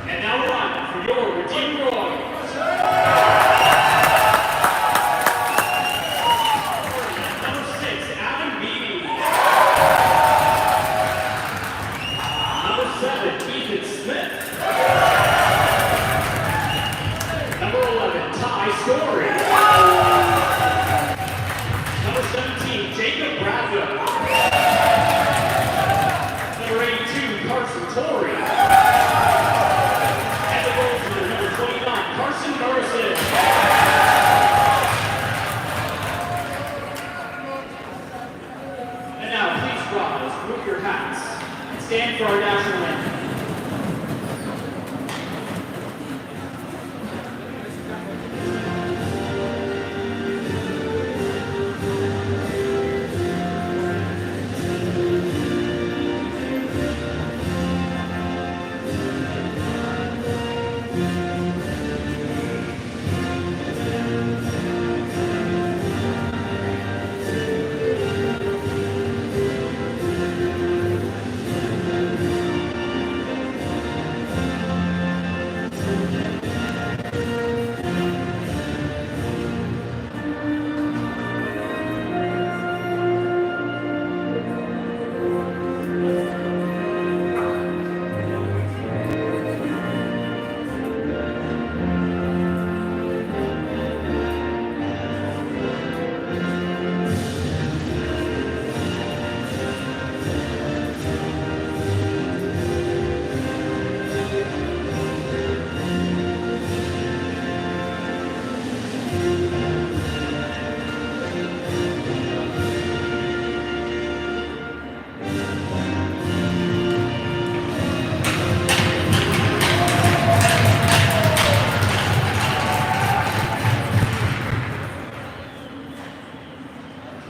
And now we're on for your RedeemerRoyals. Stand for our national anthem.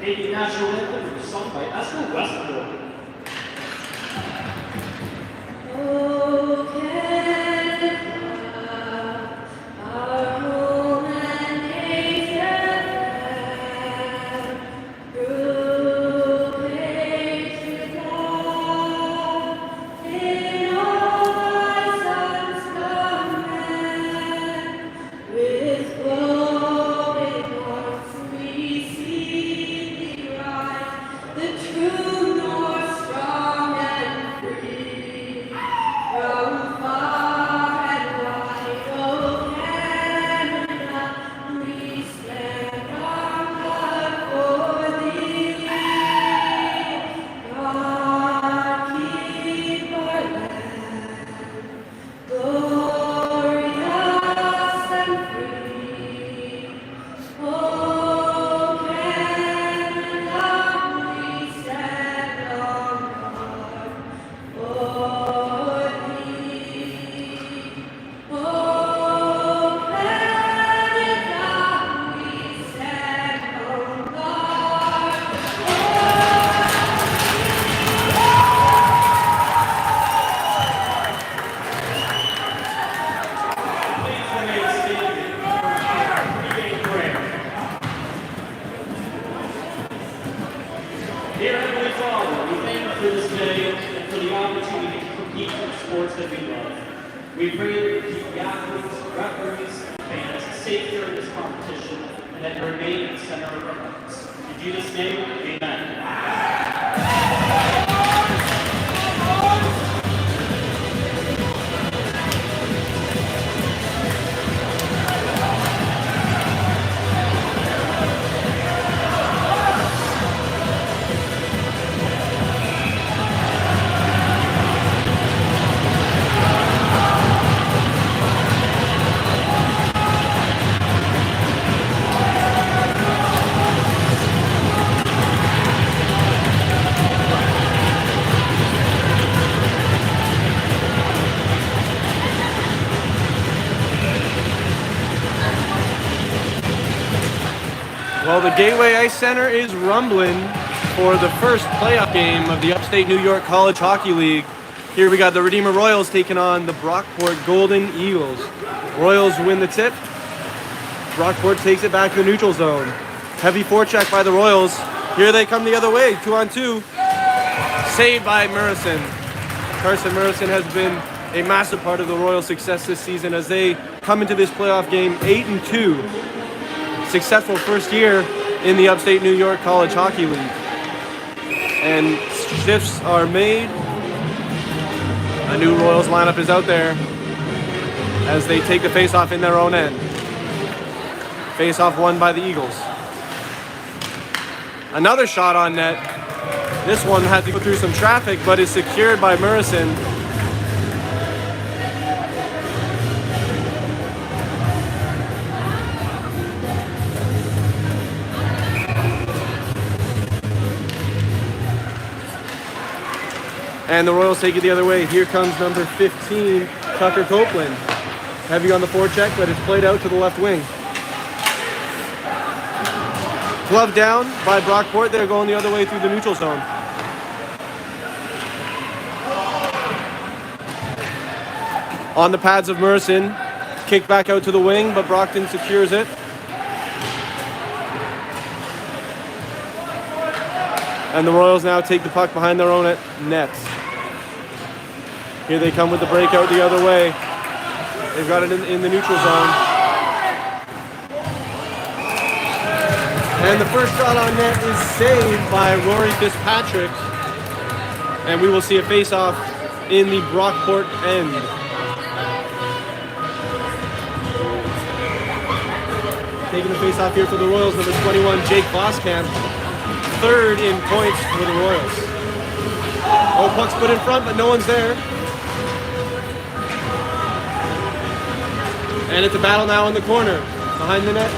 Canadian national anthem was sung by Esther Westbrook. Dear Heavenly Father, we thank you for this day and for the opportunity to compete in the sports that we love. We pray that you keep the athletes, referees, and fans safe during this competition and that you remain in the center of our hearts. In Jesus' name, amen. Well, the Gateway Ice Center is rumbling for the first playoff game of the Upstate New York College Hockey League. Here we got the Royals taking on the Brockport Golden Eagles. Royals win the tip. Brockport takes it back to the neutral zone. Heavy forecheck by the Royals. Here they come the other way, 2-on-2. Saved by Murrison. Carson Murrison has been a massive part of the Royals' success this season as they come into this playoff game 8-2. Successful first year in the Upstate New York College Hockey League. And shifts are made. A new Royals lineup is out there as they take the face-off in their own end. Face-off won by the Eagles. Another shot on net. This one had to go through some traffic, but is secured by Murrison. And the Royals take it the other way. Here comes number 15, Tucker Copeland. Heavy on the forecheck, but it's played out to the left wing. Glove down by Brockport. They're going the other way through the neutral zone. On the pads of Murrison. Kick back out to the wing, but Brockton secures it. And the Royals now take the puck behind their own net. Here they come with the breakout the other way. They've got it in the neutral zone. And the first shot on net is saved by Rory Fitzpatrick. And we will see a face-off in the Brockport end. Taking the face-off here for the Royals, number 21, Jake Voskamp. Third in points for the Royals. Oh, puck's put in front, but no one's there. And it's a battle now in the corner, behind the net.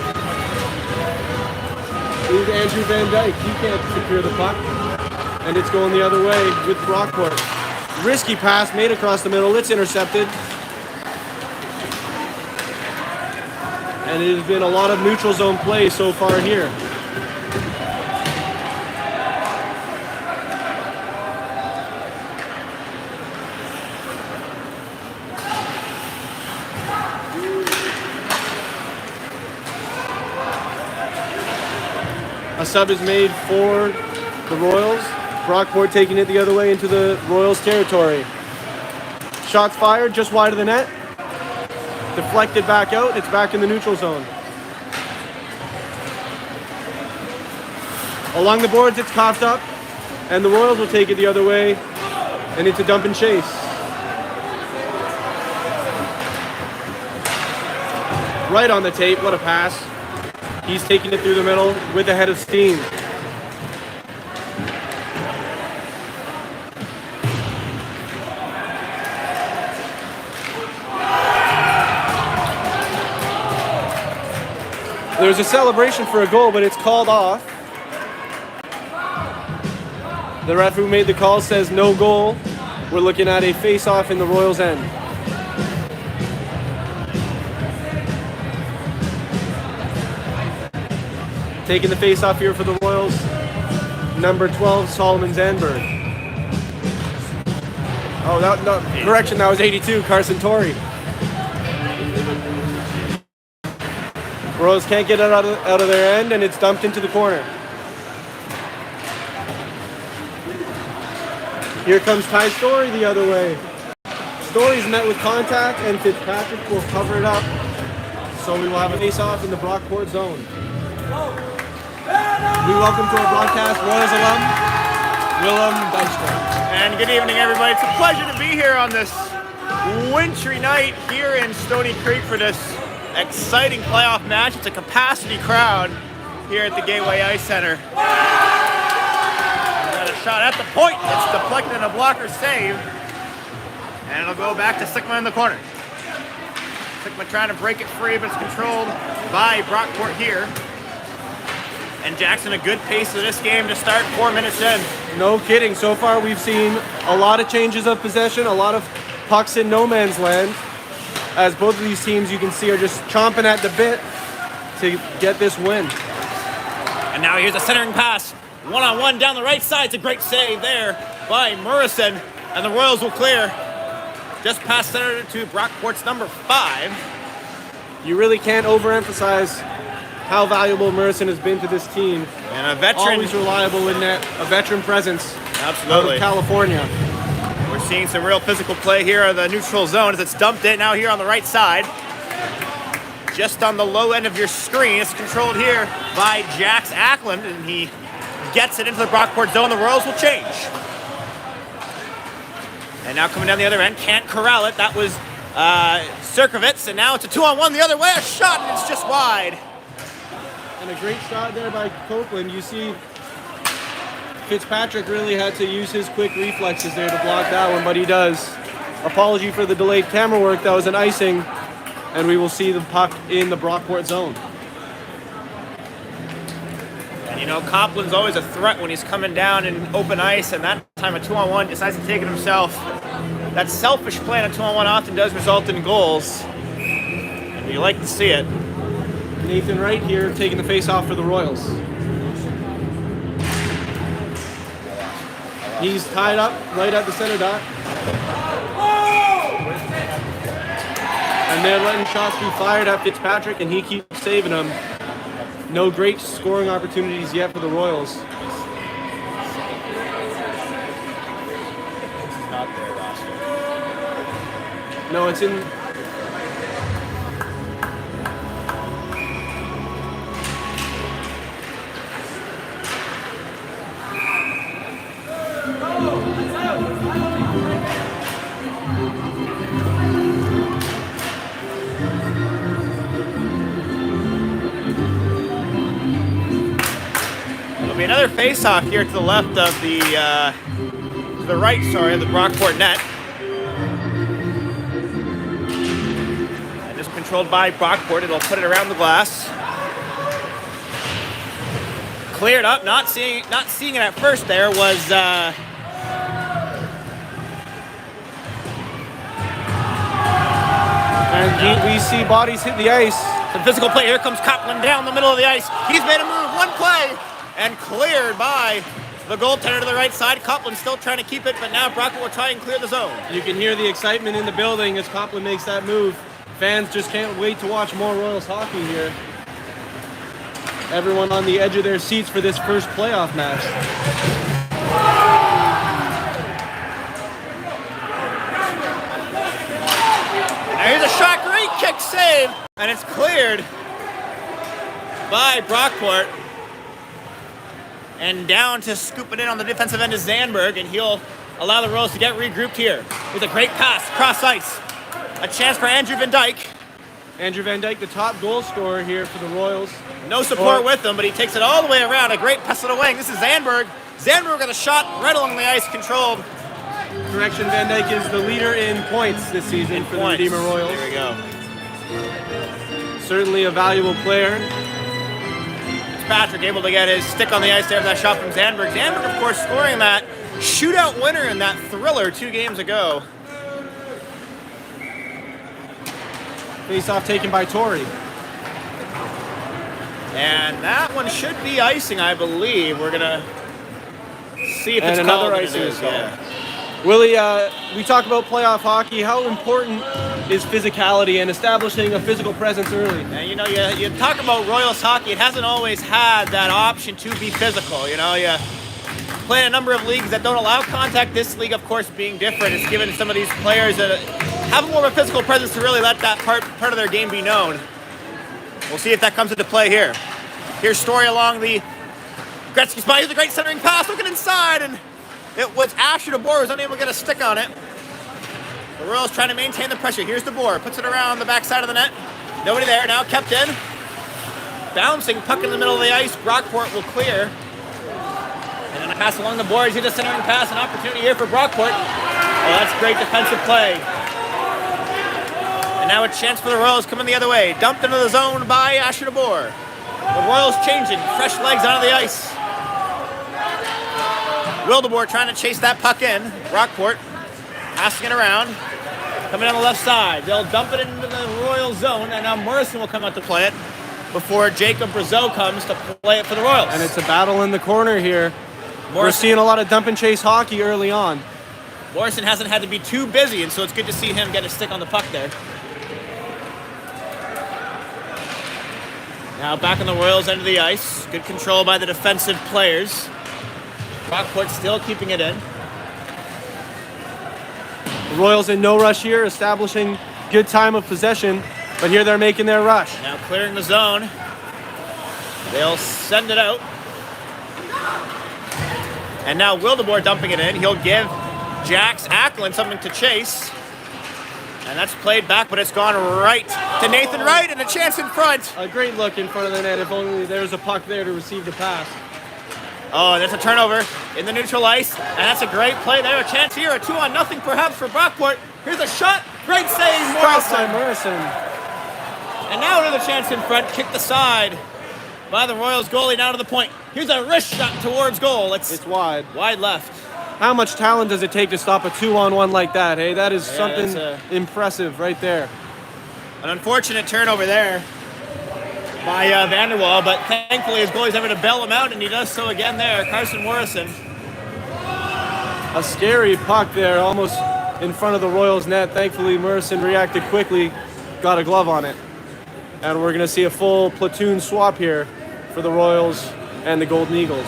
Is Andrew Van Dyke. He can't secure the puck. And it's going the other way with Brockport. Risky pass made across the middle. It's intercepted. And it has been a lot of neutral zone play so far here. A sub is made for the Royals. Brockport taking it the other way into the Royals territory. Shots fired just wide of the net. Deflected back out. It's back in the neutral zone. Along the boards, it's coughed up. And the Royals will take it the other way. And it's a dump and chase. Right on the tape. What a pass. He's taking it through the middle with a head of steam. There's a celebration for a goal, but it's called off. The ref who made the call says no goal. We're looking at a face-off in the Royals' end. Taking the face-off here for the Royals, number 12, Solomon Zandberg. Oh, no, correction, that was 82, Carson Torrey. Royals can't get it out of their end, and it's dumped into the corner. Here comes Ty Story the other way. Story's met with contact, and Fitzpatrick will cover it up. So we will have a face-off in the Brockport zone. We welcome to our broadcast Royals alum, Willem Dykstrom. And good evening, everybody. It's a pleasure to be here on this wintry night here in Stony Creek for this exciting playoff match. It's a capacity crowd here at the Gateway Ice Center. Got a shot at the point. It's deflected and a blocker save. And it'll go back to Sigma in the corner. Sigma trying to break it free, but it's controlled by Brockport here. And Jackson, a good pace of this game to start 4 minutes in. No kidding. So far, we've seen a lot of changes of possession, a lot of pucks in no man's land, as both of these teams, you can see, are just chomping at the bit to get this win. now here's a centering pass. One-on-one down the right side. It's a great save there by Morrison. And the Royals will clear just past center to Brockport's number 5. You really can't overemphasize how valuable Morrison has been to this team. And a veteran. Always reliable in net, a veteran presence. Absolutely. Out of California. We're seeing some real physical play here in the neutral zone as it's dumped it now here on the right side. Just on the low end of your screen. It's controlled here by Jax Ackland, and he gets it into the Brockport zone. The Royals will change. And now coming down the other end, can't corral it. That was Sirkovitz, and now it's a 2-on-1 the other way. A shot, and it's just wide. And a great shot there by Copeland. You see Fitzpatrick really had to use his quick reflexes there to block that one, but he does. Apology for the delayed camera work. That was an icing, and we will see the puck in the Brockport zone. And you know, Copland's always a threat when he's coming down in open ice, and that time a 2-on-1 decides to take it himself. That selfish play on a 2-on-1 often does result in goals, and we like to see it. Nathan Wright here taking the face-off for the Royals. He's tied up right at the center dot. And they're letting shots be fired at Fitzpatrick, and he keeps saving them. No great scoring opportunities yet for the Royals. No, it's in. There'll be another face-off here to the left of the, to the right, sorry, of the Brockport net. And just controlled by Brockport, it'll put it around the glass. Cleared up, not seeing it at first there was, And we see bodies hit the ice. some physical play. Here comes Copland down the middle of the ice. He's made a move, one play, and cleared by the goaltender to the right side. Copland still trying to keep it, but now Brockport will try and clear the zone. You can hear the excitement in the building as Copland makes that move. Fans just can't wait to watch more Royals hockey here. Everyone on the edge of their seats for this first playoff match. Now here's a shot, great kick save, and it's cleared by Brockport. And down to scoop it in on the defensive end is Zandberg, and he'll allow the Royals to get regrouped here. With a great pass, cross ice. A chance for Andrew Van Dyke. Andrew Van Dyke, the top goal scorer here for the Royals. No support with him, but he takes it all the way around. A great pass to the wing. This is Zandberg. Zandberg got a shot right along the ice, controlled. Correction, Van Dyke is the leader in points this season for the Redeemer Royals. There we go. Certainly a valuable player. Patrick able to get his stick on the ice there with that shot from Zandberg. Zandberg, of course, scoring that shootout winner in that thriller 2 games ago. Face-off taken by Torrey. And that one should be icing, I believe. We're going to see if And it's another called. icing is called. Yeah. Willie, we talk about playoff hockey. How important is physicality and establishing a physical presence early? And you know, you talk about Royals hockey, it hasn't always had that option to be physical. You know, you play in a number of leagues that don't allow contact. This league, of course, being different, it's given some of these players that have more of a physical presence to really let that part of their game be known. We'll see if that comes into play here. Here's Story along the Gretzky's body. Here's a great centering pass, looking inside, and it was Asher DeBoer who was unable to get a stick on it. The Royals trying to maintain the pressure. Here's DeBoer, puts it around the backside of the net. Nobody there, now kept in. Bouncing, puck in the middle of the ice. Brockport will clear. And then a pass along the boards. Here's a centering pass, an opportunity here for Brockport. Oh, that's great defensive play. And now a chance for the Royals coming the other way. Dumped into the zone by Asher DeBoer. The Royals changing, fresh legs onto the ice. Wildeboer trying to chase that puck in. Brockport passing it around. Coming on the left side. They'll dump it into the Royal zone, and now Morrison will come out to play it. before Jacob Brazeau comes to play it for the Royals. And it's a battle in the corner here. We're seeing a lot of dump and chase hockey early on. Morrison hasn't had to be too busy, and so it's good to see him get a stick on the puck there. Now back on the Royals' end of the ice. Good control by the defensive players. Brockport still keeping it in. The Royals in no rush here, establishing good time of possession, but here they're making their rush. Now clearing the zone. They'll send it out. And now Wildeboer dumping it in. He'll give Jax Acklin something to chase. And that's played back, but it's gone right to Nathan Wright, and a chance in front. A great look in front of the net, if only there was a puck there to receive the pass. Oh, there's a turnover in the neutral ice, and that's a great play there. A chance here, a 2-0 perhaps for Brockport. Here's a shot, great save, Stopped by Morrison. Morrison. And now another chance in front, kicked aside by the Royals goalie down to the point. Here's a wrist shot towards goal. It's wide. Wide left. How much talent does it take to stop a 2-on-1 like that, hey? That is something that's impressive right there. An unfortunate turnover there by Vanderwall, but thankfully his goalie's able to bail him out, and he does so again there. Carson Morrison. A scary puck there, almost in front of the Royals net. Thankfully, Morrison reacted quickly, got a glove on it. And we're going to see a full platoon swap here for the Royals and the Golden Eagles.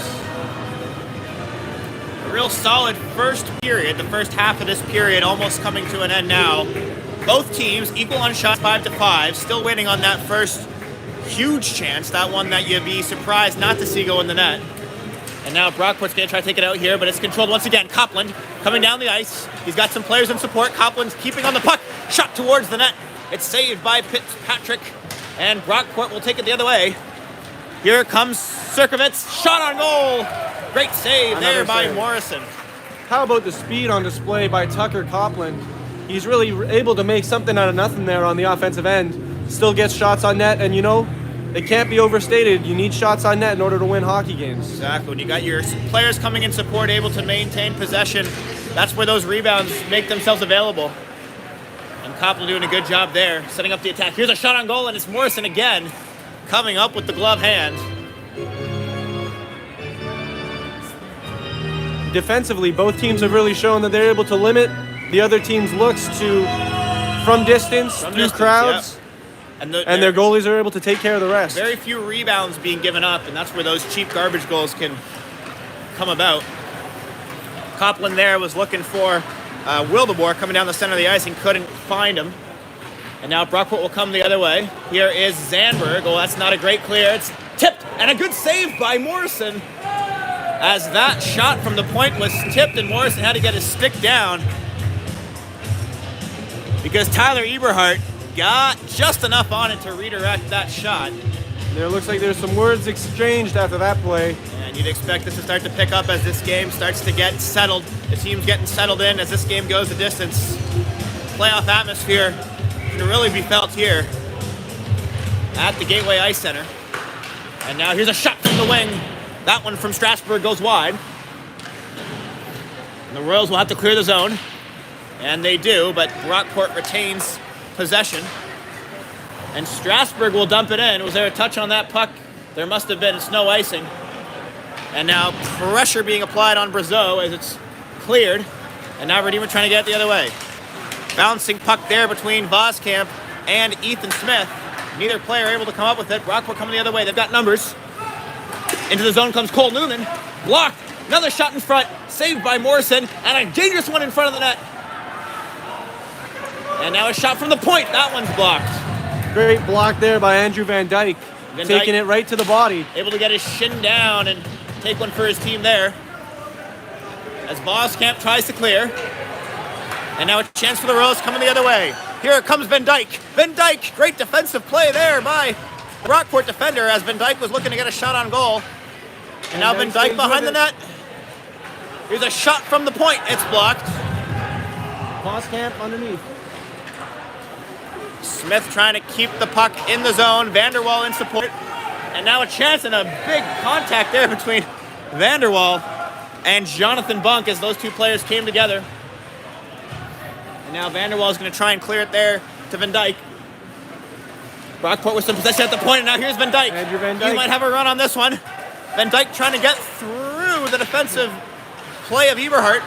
A real solid first period, the first half of this period almost coming to an end now. Both teams equal on shots 5-5, still waiting on that first huge chance, that one that you'd be surprised not to see go in the net. And now Brockport's going to try to take it out here, but it's controlled once again. Copland coming down the ice. He's got some players in support. Copland's keeping on the puck. Shot towards the net. It's saved by Fitzpatrick, and Brockport will take it the other way. Here comes Sirkovitz. Shot on goal. Great save there by Morrison. How about the speed on display by Tucker Copland? He's really able to make something out of nothing there on the offensive end. Still gets shots on net, and you know, it can't be overstated. You need shots on net in order to win hockey games. Exactly. When you got your players coming in support, able to maintain possession, that's where those rebounds make themselves available. And Copland doing a good job there, setting up the attack. Here's a shot on goal, and it's Morrison again, coming up with the glove hand. Defensively, both teams have really shown that they're able to limit the other team's looks to from distance, through crowds. Yep. And their goalies are able to take care of the rest. Very few rebounds being given up, and that's where those cheap garbage goals can come about. Copland there was looking for Wildeboer coming down the center of the ice and couldn't find him. And now Brockport will come the other way. Here is Zandberg. Oh, that's not a great clear. It's tipped, and a good save by Morrison. As that shot from the point was tipped, and Morrison had to get his stick down because Tyler Eberhardt got just enough on it to redirect that shot. There looks like there's some words exchanged after that play. And you'd expect this to start to pick up as this game starts to get settled. The team's getting settled in as this game goes the distance. Playoff atmosphere can really be felt here at the Gateway Ice Center. And now here's a shot from the wing. That one from Strasburg goes wide. And the Royals will have to clear the zone. And they do, but Brockport retains possession. And Strasburg will dump it in. Was there a touch on that puck? There must have been. Snow icing. And now pressure being applied on Brazeau as it's cleared. And now Redeemer trying to get it the other way. Bouncing puck there between Voskamp and Ethan Smith. Neither player able to come up with it. Brockport coming the other way. They've got numbers. Into the zone comes Cole Newman. Blocked. Another shot in front. Saved by Morrison. And a dangerous one in front of the net. And now a shot from the point. That one's blocked. Great block there by Andrew Van Dyke. Taking it right to the body. Able to get his shin down and take one for his team there. As Voskamp tries to clear. And now a chance for the Royals coming the other way. Here comes Van Dyke. Van Dyke, great defensive play there by the Brockport defender as Van Dyke was looking to get a shot on goal. And now Van Dyke behind the net. Here's a shot from the point. It's blocked. Voskamp underneath. Smith trying to keep the puck in the zone. Vanderwall in support. And now a chance and a big contact there between Vanderwall and Jonathan Bunk as those two players came together. And now Vanderwall is going to try and clear it there to Van Dyke. Brockport with some possession at the point, and now here's Van Dyke. Andrew Van He Dyke. might have a run on this one. Van Dyke trying to get through the defensive play of Eberhardt.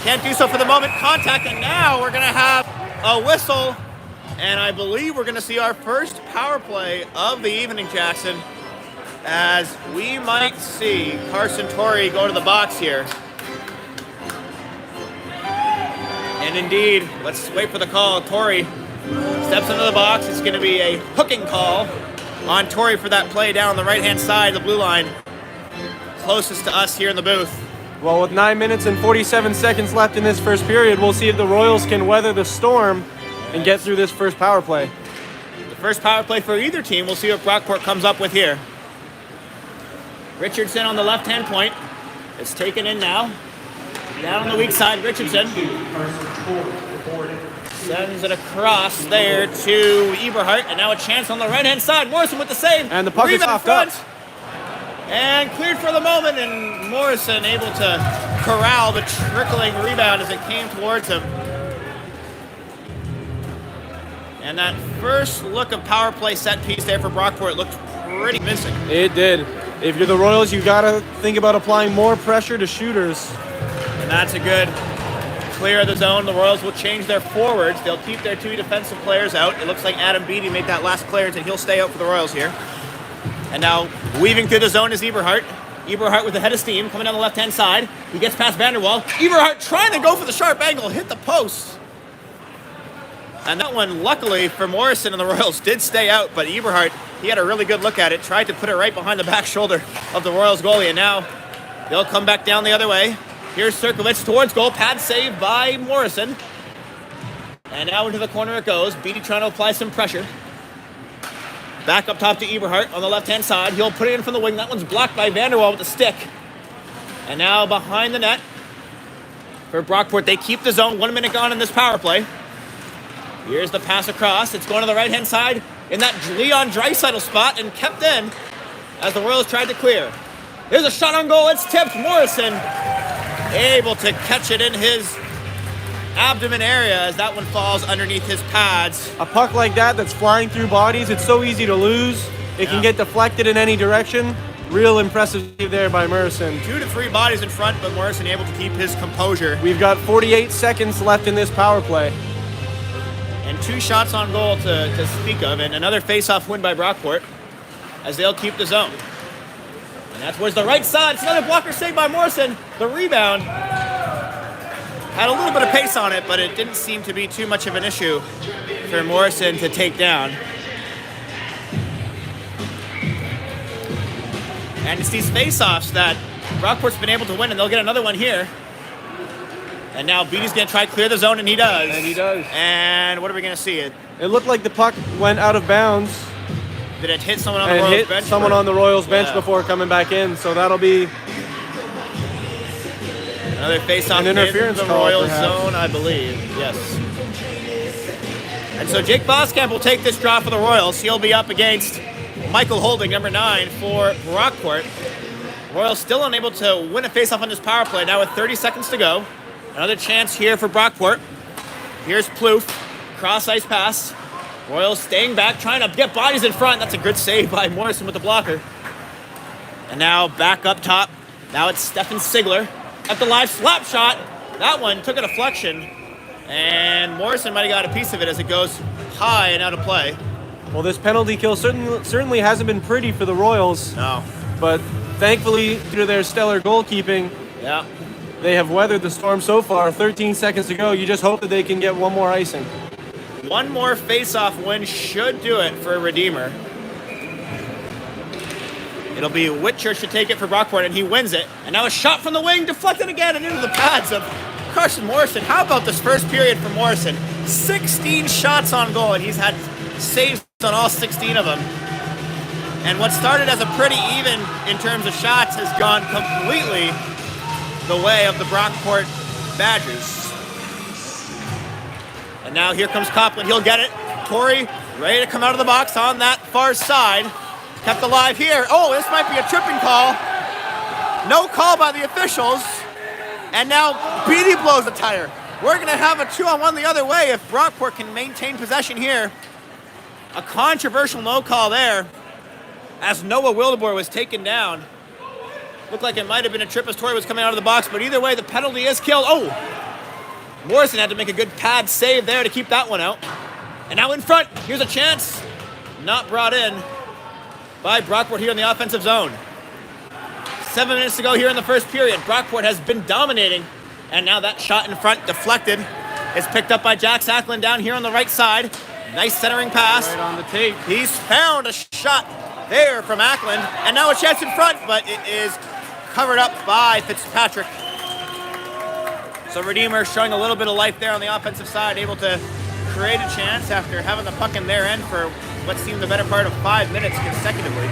Can't do so for the moment. Contact, and now we're going to have a whistle, and I believe we're going to see our first power play of the evening, Jackson, as we might see Carson Torrey go to the box here. And indeed, let's wait for the call. Torrey steps into the box. It's going to be a hooking call on Torrey for that play down on the right-hand side, the blue line, closest to us here in the booth. Well, with 9 minutes and 47 seconds left in this first period, we'll see if the Royals can weather the storm and get through this first power play. The first power play for either team. We'll see what Brockport comes up with here. Richardson on the left-hand point. It's taken in now. Down on the weak side, Richardson sends it across there to Eberhardt, and now a chance on the right-hand side. Morrison with the save. And the puck is Rebound coughed up. And cleared for the moment, and Morrison able to corral the trickling rebound as it came towards him. And that first look of power play set piece there for Brockport looked pretty missing. It did. If you're the Royals, you gotta think about applying more pressure to shooters. And that's a good clear of the zone. The Royals will change their forwards. They'll keep their two defensive players out. It looks like Adam Beattie made that last clearance, and he'll stay out for the Royals here. And now weaving through the zone is Eberhardt. Eberhardt with a head of steam coming down the left-hand side. He gets past Vanderwall. Eberhardt trying to go for the sharp angle, hit the post. And that one, luckily for Morrison and the Royals, did stay out, but Eberhardt, he had a really good look at it, tried to put it right behind the back shoulder of the Royals goalie, and now they'll come back down the other way. Here's Sirkovich towards goal, pad save by Morrison. And now into the corner it goes. Beattie trying to apply some pressure. Back up top to Eberhardt on the left-hand side. He'll put it in from the wing. That one's blocked by Vanderwall with the stick. And now behind the net for Brockport. They keep the zone. 1 minute gone in this power play. Here's the pass across. It's going to the right-hand side in that Leon Draisaitl spot and kept in as the Royals tried to clear. Here's a shot on goal. It's tipped. Morrison able to catch it in his abdomen area as that one falls underneath his pads. A puck like that that's flying through bodies, it's so easy to lose. It can get deflected in any direction. Real impressive save there by Morrison. 2 to 3 bodies in front, but Morrison able to keep his composure. We've got 48 seconds left in this power play. And 2 shots on goal to speak of, and another face-off win by Brockport as they'll keep the zone. And that's towards the right side. It's another blocker save by Morrison. The rebound had a little bit of pace on it, but it didn't seem to be too much of an issue for Morrison to take down. And it's these face-offs that Brockport's been able to win, and they'll get another one here. And now Beattie's going to try to clear the zone, and he does. And he does. And what are we going to see? It looked like the puck went out of bounds. Did it hit someone on the And Royals hit bench? someone on the Royals bench Yeah. before coming back in. So that'll be Another face-off an interference in the call, Royals perhaps. zone, I believe. Yes. And so Jake Boskamp will take this draw for the Royals. He'll be up against Michael Holding, number 9, for Brockport. Royals still unable to win a face-off on this power play. Now with 30 seconds to go. Another chance here for Brockport. Here's Plouffe. Cross-ice pass. Royals staying back, trying to get bodies in front. That's a good save by Morrison with the blocker. And now back up top. Now it's Stefan Sigler. At the live slap shot. That one took a deflection. And Morrison might have got a piece of it as it goes high and out of play. Well, this penalty kill certainly hasn't been pretty for the Royals. No. But thankfully, due to their stellar goalkeeping, Yeah. they have weathered the storm so far. 13 seconds to go. You just hope that they can get one more icing. One more face-off win should do it for Redeemer. It'll be Whitchurch to take it for Brockport, and he wins it. And now a shot from the wing, deflected again, and into the pads of Carson Morrison. How about this first period for Morrison? 16 shots on goal, and he's had saves on all 16 of them. And what started as a pretty even in terms of shots has gone completely the way of the Brockport Badgers. And now here comes Copland. He'll get it. Torrey ready to come out of the box on that far side. Kept alive here. Oh, this might be a tripping call. No call by the officials. And now Beattie blows the tire. We're going to have a 2-on-1 the other way if Brockport can maintain possession here. A controversial no call there as Noah Wildeboer was taken down. Looked like it might have been a trip as Torrey was coming out of the box, but either way, the penalty is killed. Oh! Morrison had to make a good pad save there to keep that one out. And now in front, here's a chance. Not brought in by Brockport here in the offensive zone. 7 minutes to go here in the first period. Brockport has been dominating, and now that shot in front deflected is picked up by Jack Sacklin down here on the right side. Nice centering pass. Right on the tape. He's found a shot there from Ackland, and now a chance in front, but it is covered up by Fitzpatrick. So Redeemer showing a little bit of life there on the offensive side, able to create a chance after having the puck in their end for what seemed the better part of 5 minutes consecutively.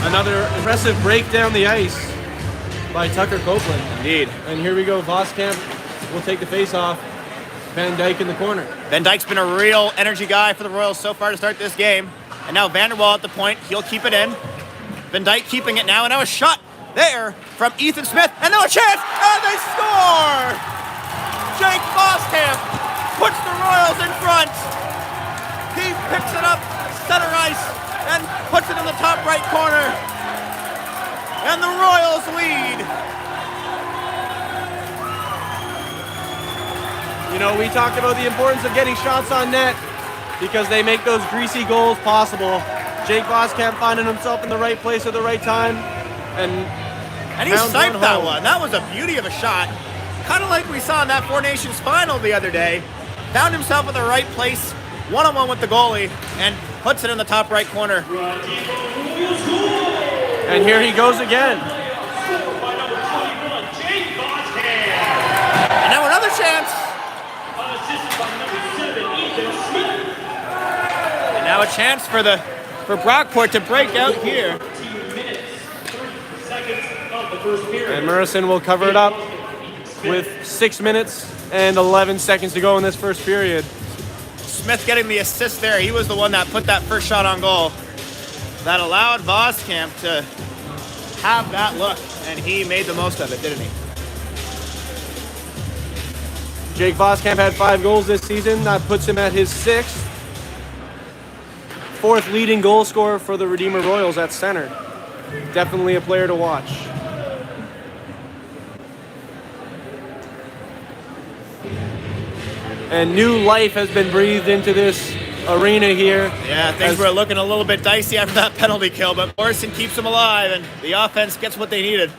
Another impressive break down the ice by Tucker Copeland. Indeed. And here we go. Voskamp will take the face-off. Van Dyke in the corner. Van Dyke's been a real energy guy for the Royals so far to start this game. And now Vanderwall at the point. He'll keep it in. Van Dyke keeping it now. And now a shot there from Ethan Smith. And now a chance. And they score! Jake Voskamp puts the Royals in front. He picks it up center ice and puts it in the top right corner. And the Royals lead. You know, we talked about the importance of getting shots on net because they make those greasy goals possible. Jake Voskamp finding himself in the right place at the right time. And he sniped that one. That was a beauty of a shot. Kind of like we saw in that Four Nations final the other day. Found himself in the right place, one-on-one with the goalie, and puts it in the top right corner. And here he goes again. And now another chance. And now a chance for Brockport to break out here. And Morrison will cover it up with 6 minutes and 11 seconds to go in this first period. Smith getting the assist there. He was the one that put that first shot on goal. That allowed Voskamp to have that look, and he made the most of it, didn't he? Jake Voskamp had 5 goals this season. That puts him at his 6th. 4th leading goal scorer for the Redeemer Royals at center. Definitely a player to watch. And new life has been breathed into this arena here. Yeah, things were looking a little bit dicey after that penalty kill, but Morrison keeps them alive, and the offense gets what they needed.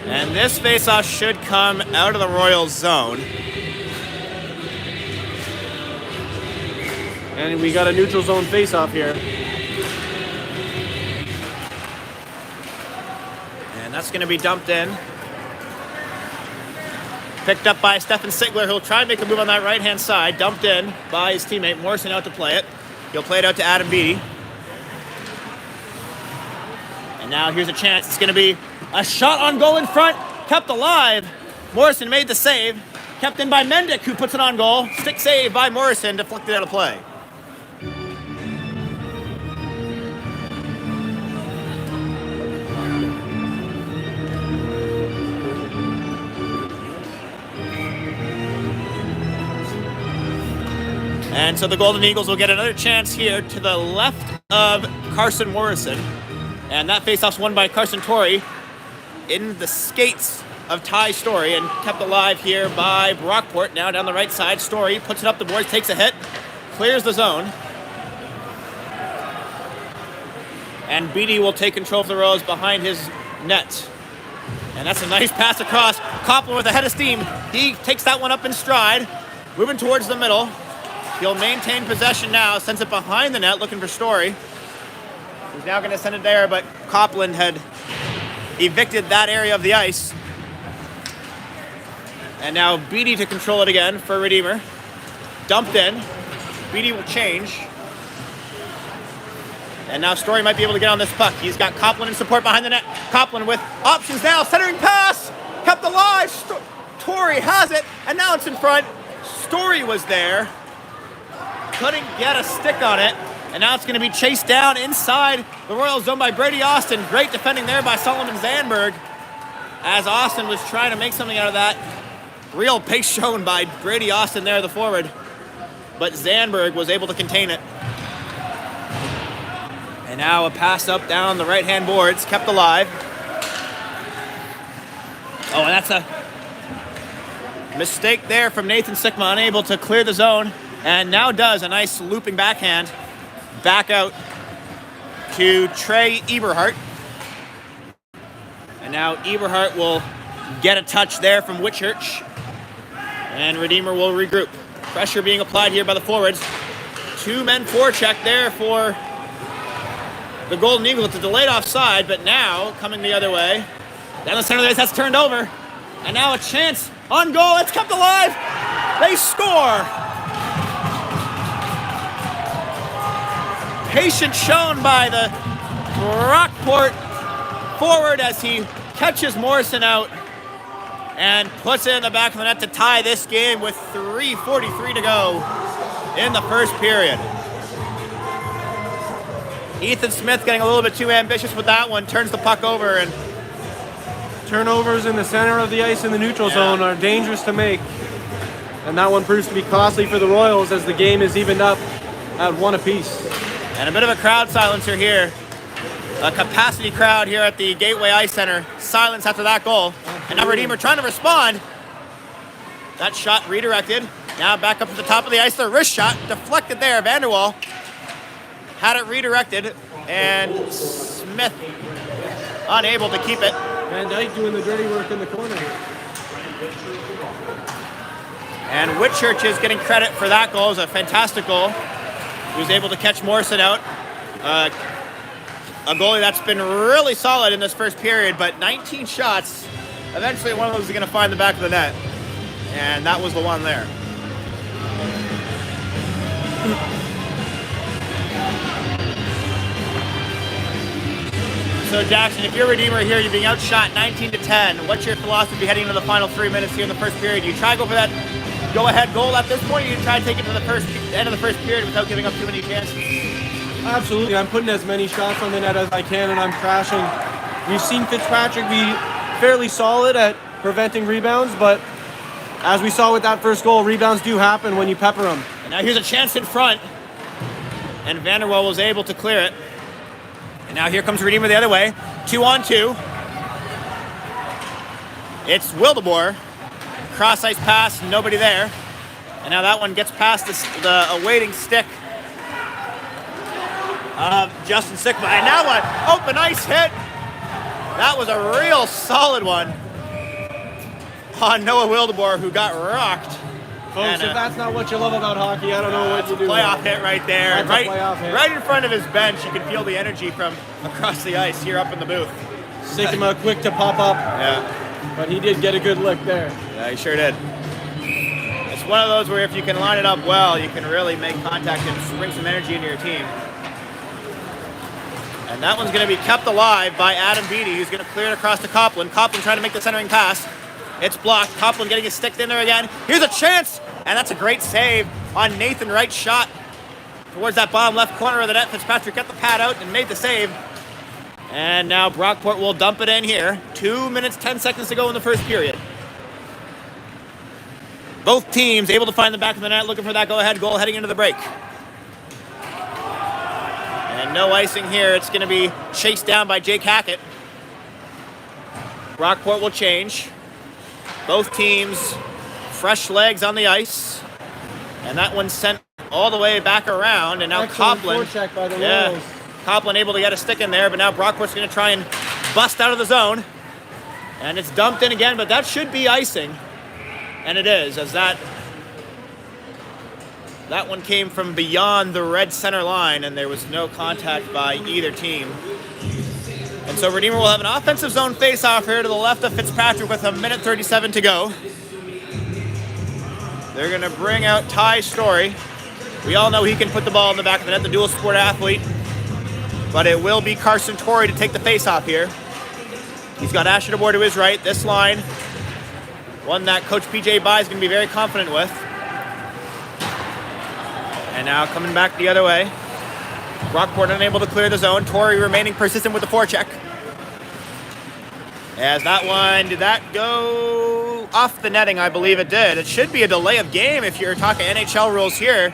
And this faceoff should come out of the Royals zone. And we got a neutral zone faceoff here. And that's going to be dumped in. Picked up by Stefan Sigler, who'll try and make a move on that right-hand side. Dumped in by his teammate Morrison out to play it. He'll play it out to Adam Beattie. And now here's a chance. It's going to be a shot on goal in front. Kept alive. Morrison made the save. Kept in by Mendick, who puts it on goal. Stick save by Morrison, deflected out of play. And so the Golden Eagles will get another chance here to the left of Carson Morrison. And that faceoff's won by Carson Torrey in the skates of Ty Story and kept alive here by Brockport. Now down the right side, Story puts it up the boards, takes a hit, clears the zone. And Beattie will take control of the Royals behind his net. And that's a nice pass across. Copland with a head of steam. He takes that one up in stride, moving towards the middle. He'll maintain possession now, sends it behind the net, looking for Story. He's now going to send it there, but Copland had evicted that area of the ice. And now Beattie to control it again for Redeemer. Dumped in. Beattie will change. And now Story might be able to get on this puck. He's got Copland in support behind the net. Copland with options now. Centering pass. Kept alive. Torrey has it. And now it's in front. Story was there. Couldn't get a stick on it. And now it's going to be chased down inside the Royals zone by Brady Austin. Great defending there by Solomon Zandberg, as Austin was trying to make something out of that. Real pace shown by Brady Austin there, the forward. But Zandberg was able to contain it. And now a pass up down the right-hand boards, kept alive. Oh, and that's a mistake there from Nathan Sickma, unable to clear the zone. And now does a nice looping backhand. Back out to Trey Eberhardt. And now Eberhardt will get a touch there from Whitchurch. And Redeemer will regroup. Pressure being applied here by the forwards. 2-men forecheck there for the Golden Eagle. It's a delayed offside, but now coming the other way. Down the center of the ice, that's turned over. And now a chance on goal. It's kept alive. They score. Patience shown by the Brockport forward as he catches Morrison out and puts it in the back of the net to tie this game with 3:43 to go in the first period. Ethan Smith getting a little bit too ambitious with that one, turns the puck over, and Turnovers in the center of the ice in the neutral zone are dangerous to make. And that one proves to be costly for the Royals as the game is evened up at 1 apiece. And a bit of a crowd silencer here. A capacity crowd here at the Gateway Ice Center. Silence after that goal. And now Redeemer trying to respond. That shot redirected. Now back up to the top of the ice. The wrist shot deflected there. Vanderwall had it redirected. And Smith unable to keep it. Van Dyke doing the dirty work in the corner. And Whitchurch is getting credit for that goal. It was a fantastic goal. He was able to catch Morrison out. A goalie that's been really solid in this first period, but 19 shots. Eventually one of those is going to find the back of the net. And that was the one there. So Jackson, if you're a Redeemer here, you're being outshot 19-10. What's your philosophy heading into the final 3 minutes here in the first period? Do you try to go for that go-ahead goal at this point, or you try to take it to the end of the first period without giving up too many chances? Absolutely. I'm putting as many shots on the net as I can, and I'm crashing. We've seen Fitzpatrick be fairly solid at preventing rebounds, but as we saw with that first goal, rebounds do happen when you pepper them. And now here's a chance in front, and Vanderwell was able to clear it. And now here comes Redeemer the other way. 2-on-2. It's Wildeboer. Cross-ice pass, nobody there. And now that one gets past the awaiting stick of Justin Sickma. And now an open ice hit. That was a real solid one on Noah Wildeboer, who got rocked. Folks, if that's not what you love about hockey, I don't know what you do. Playoff hit right there. That's a playoff hit. Right in front of his bench. You can feel the energy from across the ice here up in the booth. Sickma quick to pop up. Yeah. But he did get a good look there. Yeah, he sure did. It's one of those where if you can line it up well, you can really make contact and bring some energy into your team. And that one's going to be kept alive by Adam Beattie, who's going to clear it across to Copland. Copland trying to make the centering pass. It's blocked. Copland getting his stick in there again. Here's a chance! And that's a great save on Nathan Wright's shot towards that bottom left corner of the net. Fitzpatrick got the pad out and made the save. And now Brockport will dump it in here. 2 minutes, 10 seconds to go in the first period. Both teams able to find the back of the net, looking for that go-ahead goal heading into the break. And no icing here. It's going to be chased down by Jake Hackett. Brockport will change. Both teams fresh legs on the ice. And that one sent all the way back around. And now Excellent Copland. forecheck by the Royals. Copland able to get a stick in there, but now Brockport's going to try and bust out of the zone. And it's dumped in again, but that should be icing. And it is, as that one came from beyond the red center line, and there was no contact by either team. And so Redeemer will have an offensive zone face-off here to the left of Fitzpatrick with 1:37 to go. They're going to bring out Ty Story. We all know he can put the ball in the back of the net, the dual sport athlete. But it will be Carson Torrey to take the face-off here. He's got Asher DeBoer to his right. This line, one that Coach PJ Bai is going to be very confident with. And now coming back the other way. Brockport unable to clear the zone. Torrey remaining persistent with the forecheck. As that one, did that go off the netting? I believe it did. It should be a delay of game if you're talking NHL rules here.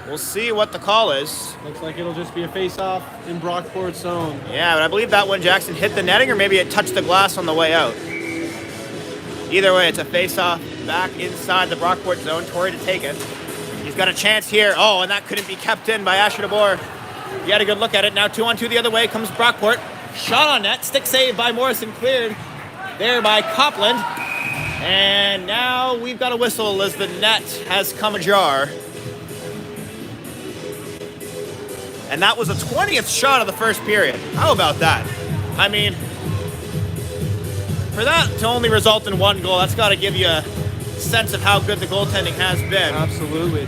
We'll see what the call is. Looks like it'll just be a face-off in Brockport's zone. Yeah, but I believe that one, Jackson, hit the netting, or maybe it touched the glass on the way out. Either way, it's a face-off back inside the Brockport zone. Torrey to take it. He's got a chance here. Oh, and that couldn't be kept in by Asher DeBoer. He had a good look at it. Now 2-on-2 the other way comes Brockport. Shot on net. Stick save by Morrison. Cleared there by Copland. And now we've got a whistle as the net has come ajar. And that was the 20th shot of the first period. How about that? I mean, for that to only result in one goal, that's got to give you a sense of how good the goaltending has been. Absolutely.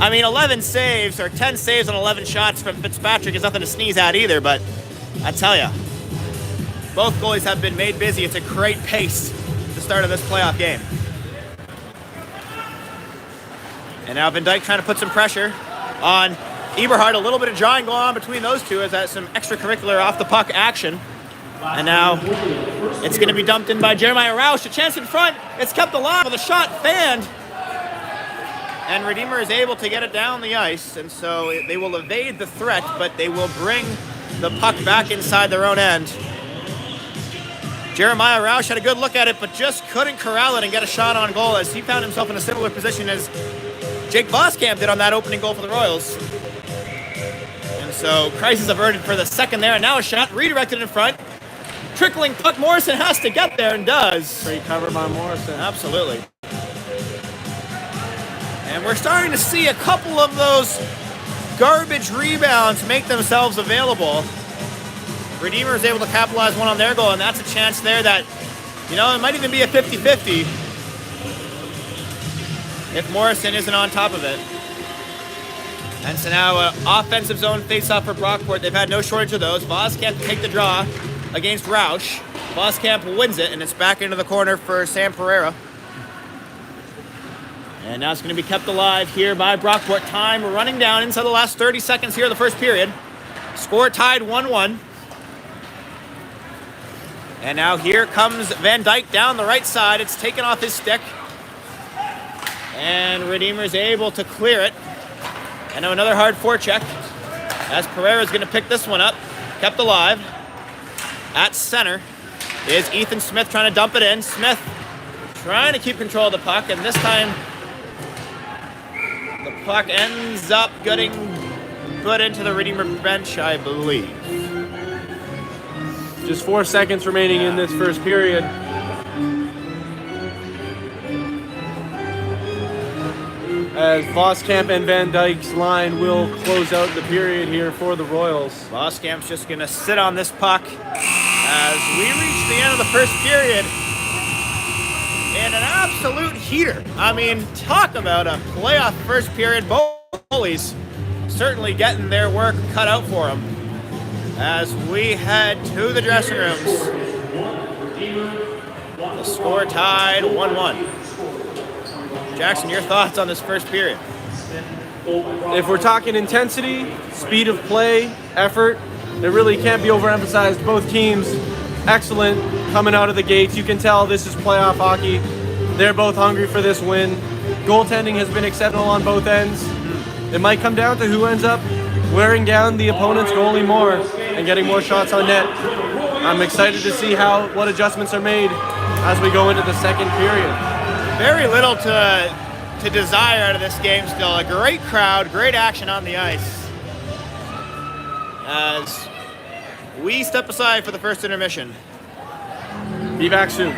I mean, 11 saves, or 10 saves on 11 shots from Fitzpatrick is nothing to sneeze at either, but I tell you, both goalies have been made busy. It's a great pace at the start of this playoff game. And now Van Dyke trying to put some pressure on Eberhard. A little bit of drawing going on between those two as that's some extracurricular off-the-puck action. And now it's going to be dumped in by Jeremiah Roush. A chance in front. It's kept alive with a shot fanned. And Redeemer is able to get it down the ice. And so they will evade the threat, but they will bring the puck back inside their own end. Jeremiah Roush had a good look at it, but just couldn't corral it and get a shot on goal as he found himself in a similar position as Jake Voskamp did on that opening goal for the Royals. And so crisis averted for the second there, and now a shot redirected in front. Trickling puck, Morrison has to get there and does. Great cover by Morrison. Absolutely. And we're starting to see a couple of those garbage rebounds make themselves available. Redeemer is able to capitalize one on their goal, and that's a chance there that, you know, it might even be a 50-50 if Morrison isn't on top of it. And so now an offensive zone face-off for Brockport. They've had no shortage of those. Voskamp to take the draw against Roush. Voskamp wins it, and it's back into the corner for Sam Pereira. And now it's going to be kept alive here by Brockport. Time running down inside the last 30 seconds here of the first period. Score tied 1-1. And now here comes Van Dyke down the right side. It's taken off his stick. And Redeemer's able to clear it. And now another hard forecheck as Pereira's going to pick this one up. Kept alive. At center is Ethan Smith trying to dump it in. Smith trying to keep control of the puck, and this time the puck ends up getting put into the Redeemer bench, I believe. Just 4 seconds remaining in this first period. As Voskamp and Van Dyke's line will close out the period here for the Royals. Voskamp's just going to sit on this puck as we reach the end of the first period. And an absolute heater. I mean, talk about a playoff first period. Both goalies certainly getting their work cut out for them. As we head to the dressing rooms. The score tied 1-1. Jackson, your thoughts on this first period? If we're talking intensity, speed of play, effort, it really can't be overemphasized. Both teams, excellent coming out of the gates. You can tell this is playoff hockey. They're both hungry for this win. Goaltending has been exceptional on both ends. It might come down to who ends up wearing down the opponent's goalie more and getting more shots on net. I'm excited to see what adjustments are made as we go into the second period. Very little to desire out of this game still. A great crowd, great action on the ice. As we step aside for the first intermission. Be back soon.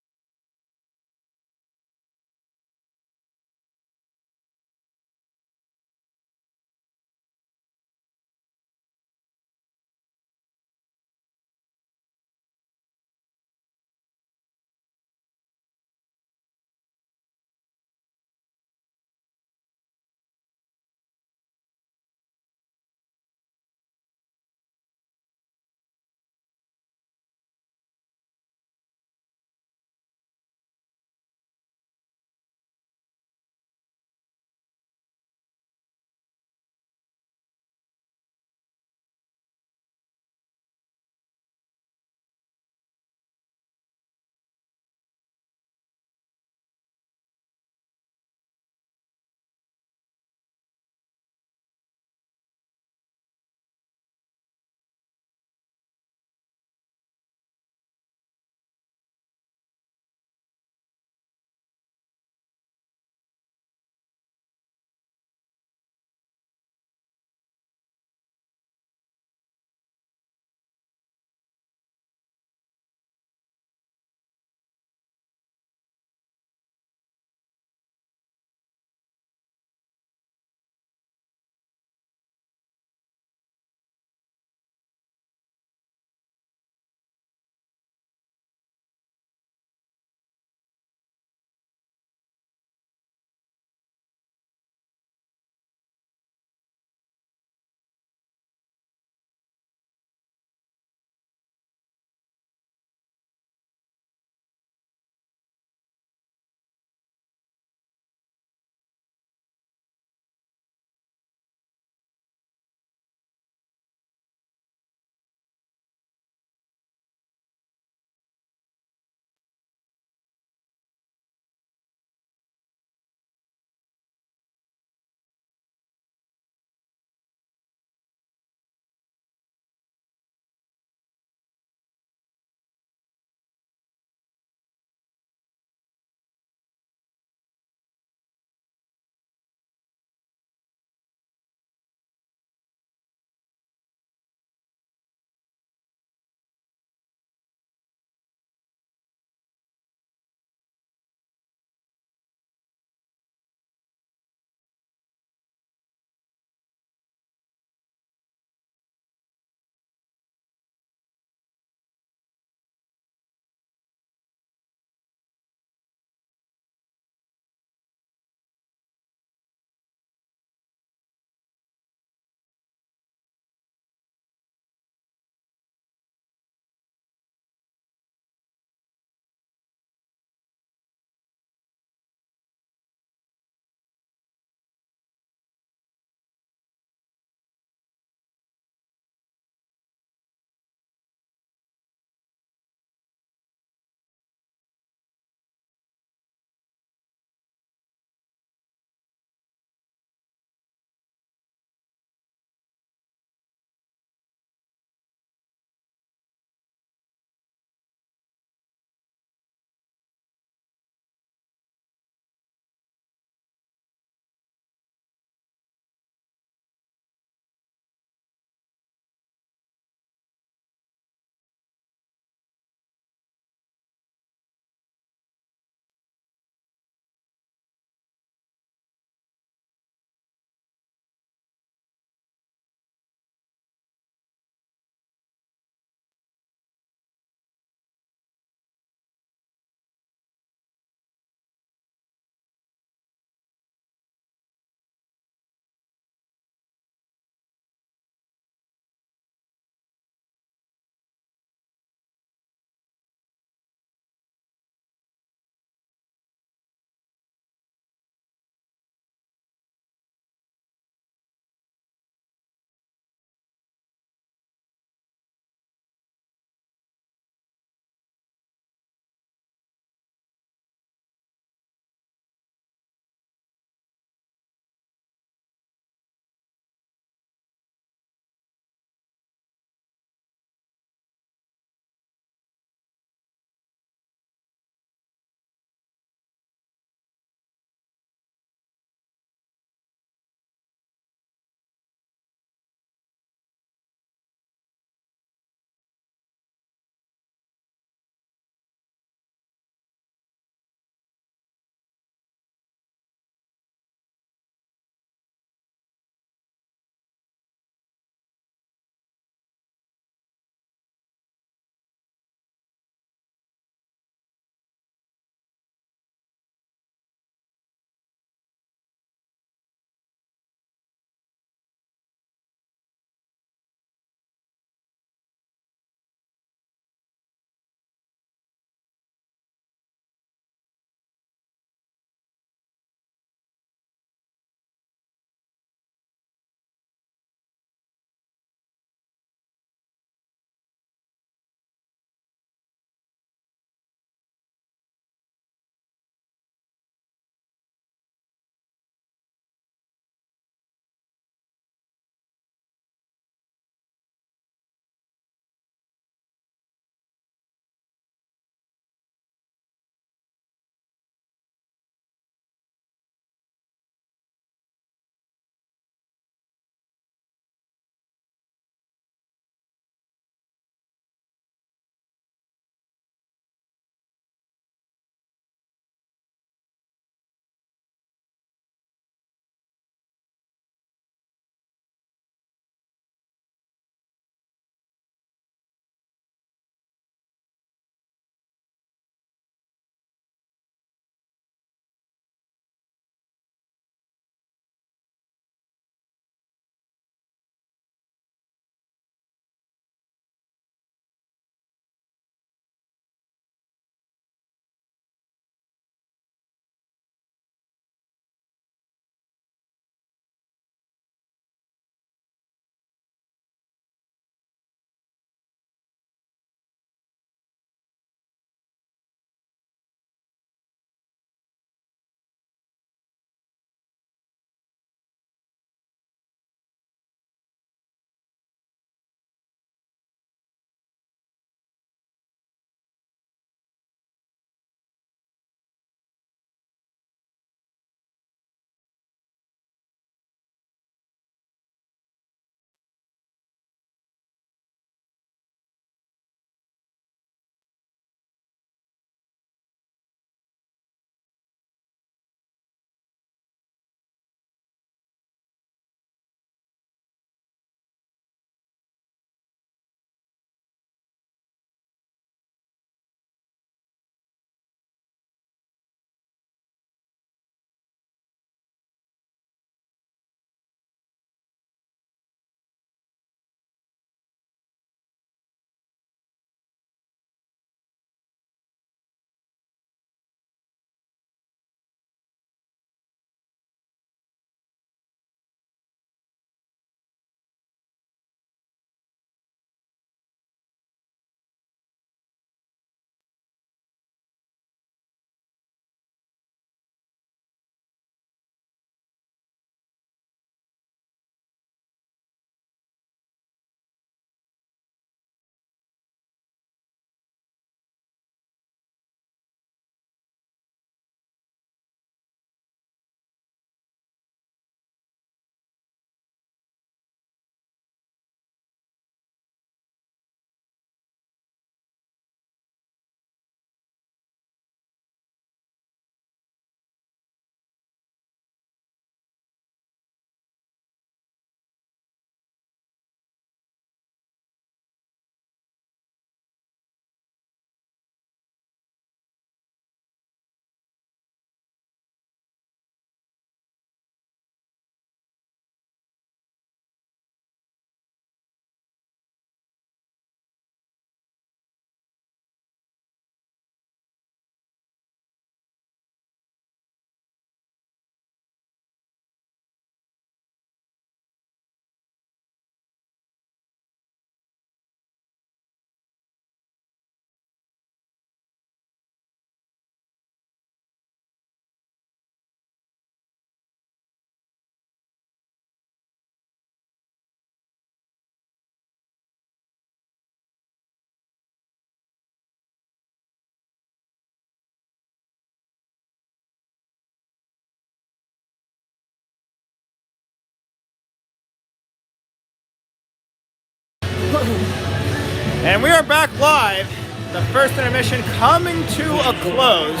And we are back live. The first intermission coming to a close.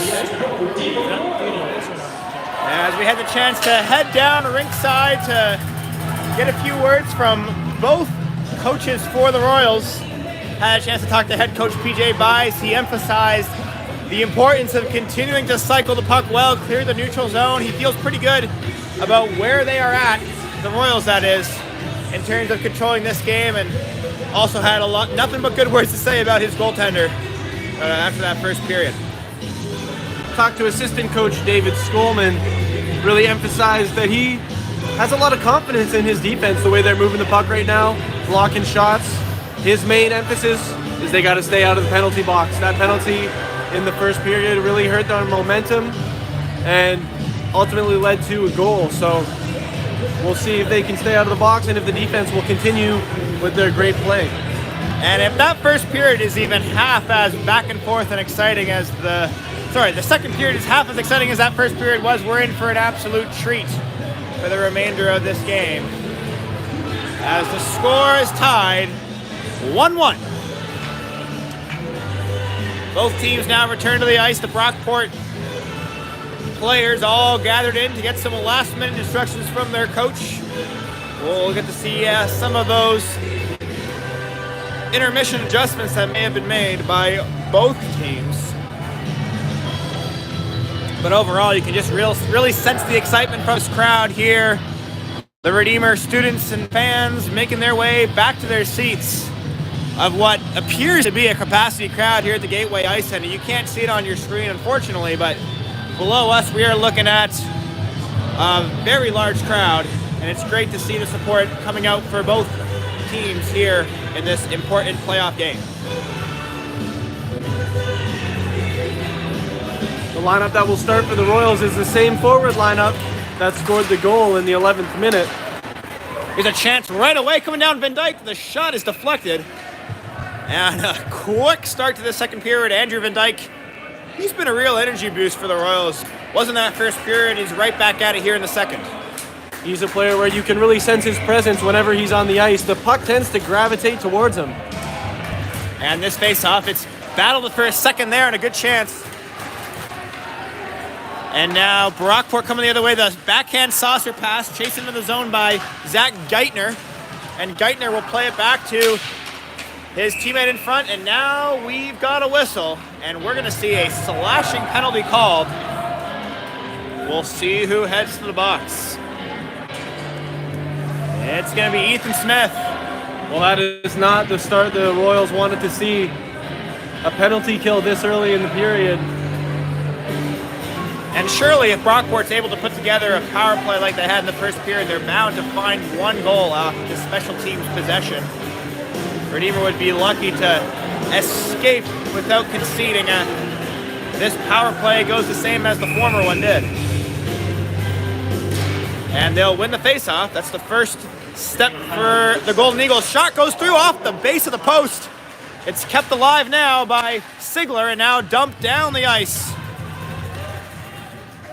As we had the chance to head down ringside to get a few words from both coaches for the Royals. Had a chance to talk to head coach PJ Bice. He emphasized the importance of continuing to cycle the puck well, clear the neutral zone. He feels pretty good about where they are at, the Royals that is, in terms of controlling this game, and also had nothing but good words to say about his goaltender after that first period. Talked to assistant coach David Skolman, really emphasized that he has a lot of confidence in his defense, the way they're moving the puck right now, blocking shots. His main emphasis is they got to stay out of the penalty box. That penalty in the first period really hurt their momentum and ultimately led to a goal. So we'll see if they can stay out of the box and if the defense will continue with their great play. And if that first period is even half as back and forth and exciting as the second period is half as exciting as that first period was, we're in for an absolute treat for the remainder of this game. As the score is tied 1-1. Both teams now return to the ice. The Brockport players all gathered in to get some last-minute instructions from their coach. We'll get to see some of those intermission adjustments that may have been made by both teams. But overall, you can just really sense the excitement from this crowd here. The Redeemer students and fans making their way back to their seats of what appears to be a capacity crowd here at the Gateway Ice Center. You can't see it on your screen, unfortunately, but below us, we are looking at a very large crowd, and it's great to see the support coming out for both teams here in this important playoff game. The lineup that will start for the Royals is the same forward lineup that scored the goal in the 11th minute. Here's a chance right away coming down Van Dyke. The shot is deflected. And a quick start to the second period. Andrew Van Dyke, he's been a real energy boost for the Royals. Wasn't that first period, he's right back at it here in the second. He's a player where you can really sense his presence whenever he's on the ice. The puck tends to gravitate towards him. And this face-off, it's battled for a second there and a good chance. And now Brockport coming the other way. The backhand saucer pass chased into the zone by Zach Geithner. And Geithner will play it back to his teammate in front. And now we've got a whistle. And we're going to see a slashing penalty called. We'll see who heads to the box. It's going to be Ethan Smith. Well, that is not the start the Royals wanted to see. A penalty kill this early in the period. And surely if Brockport's able to put together a power play like they had in the first period, they're bound to find one goal off the special teams possession. Redeemer would be lucky to escape without conceding. This power play goes the same as the former one did. And they'll win the faceoff. That's the first step for the Golden Eagles. Shot goes through off the base of the post. It's kept alive now by Sigler and now dumped down the ice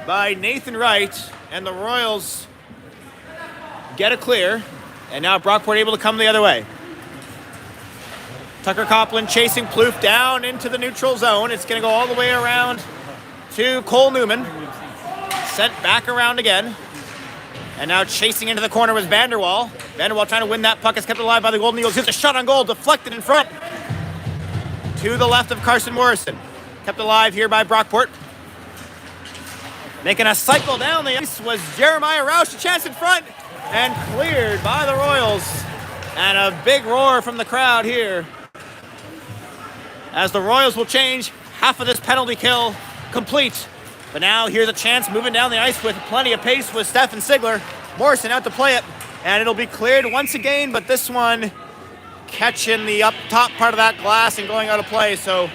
by Nathan Wright, and the Royals get a clear, and now Brockport able to come the other way. Tucker Copland chasing Plouffe down into the neutral zone. It's going to go all the way around to Cole Newman. Sent back around again. And now chasing into the corner was Vanderwall. Vanderwall trying to win that puck. Is kept alive by the Golden Eagles. Here's a shot on goal, deflected in front. To the left of Carson Morrison. Kept alive here by Brockport. Making a cycle down the ice was Jeremiah Roush, a chance in front, and cleared by the Royals. And a big roar from the crowd here, as the Royals will change half of this penalty kill complete. But now here's a chance moving down the ice with plenty of pace with Stefan Sigler. Morrison out to play it, and it'll be cleared once again, but this one catching the up top part of that glass and going out of play. So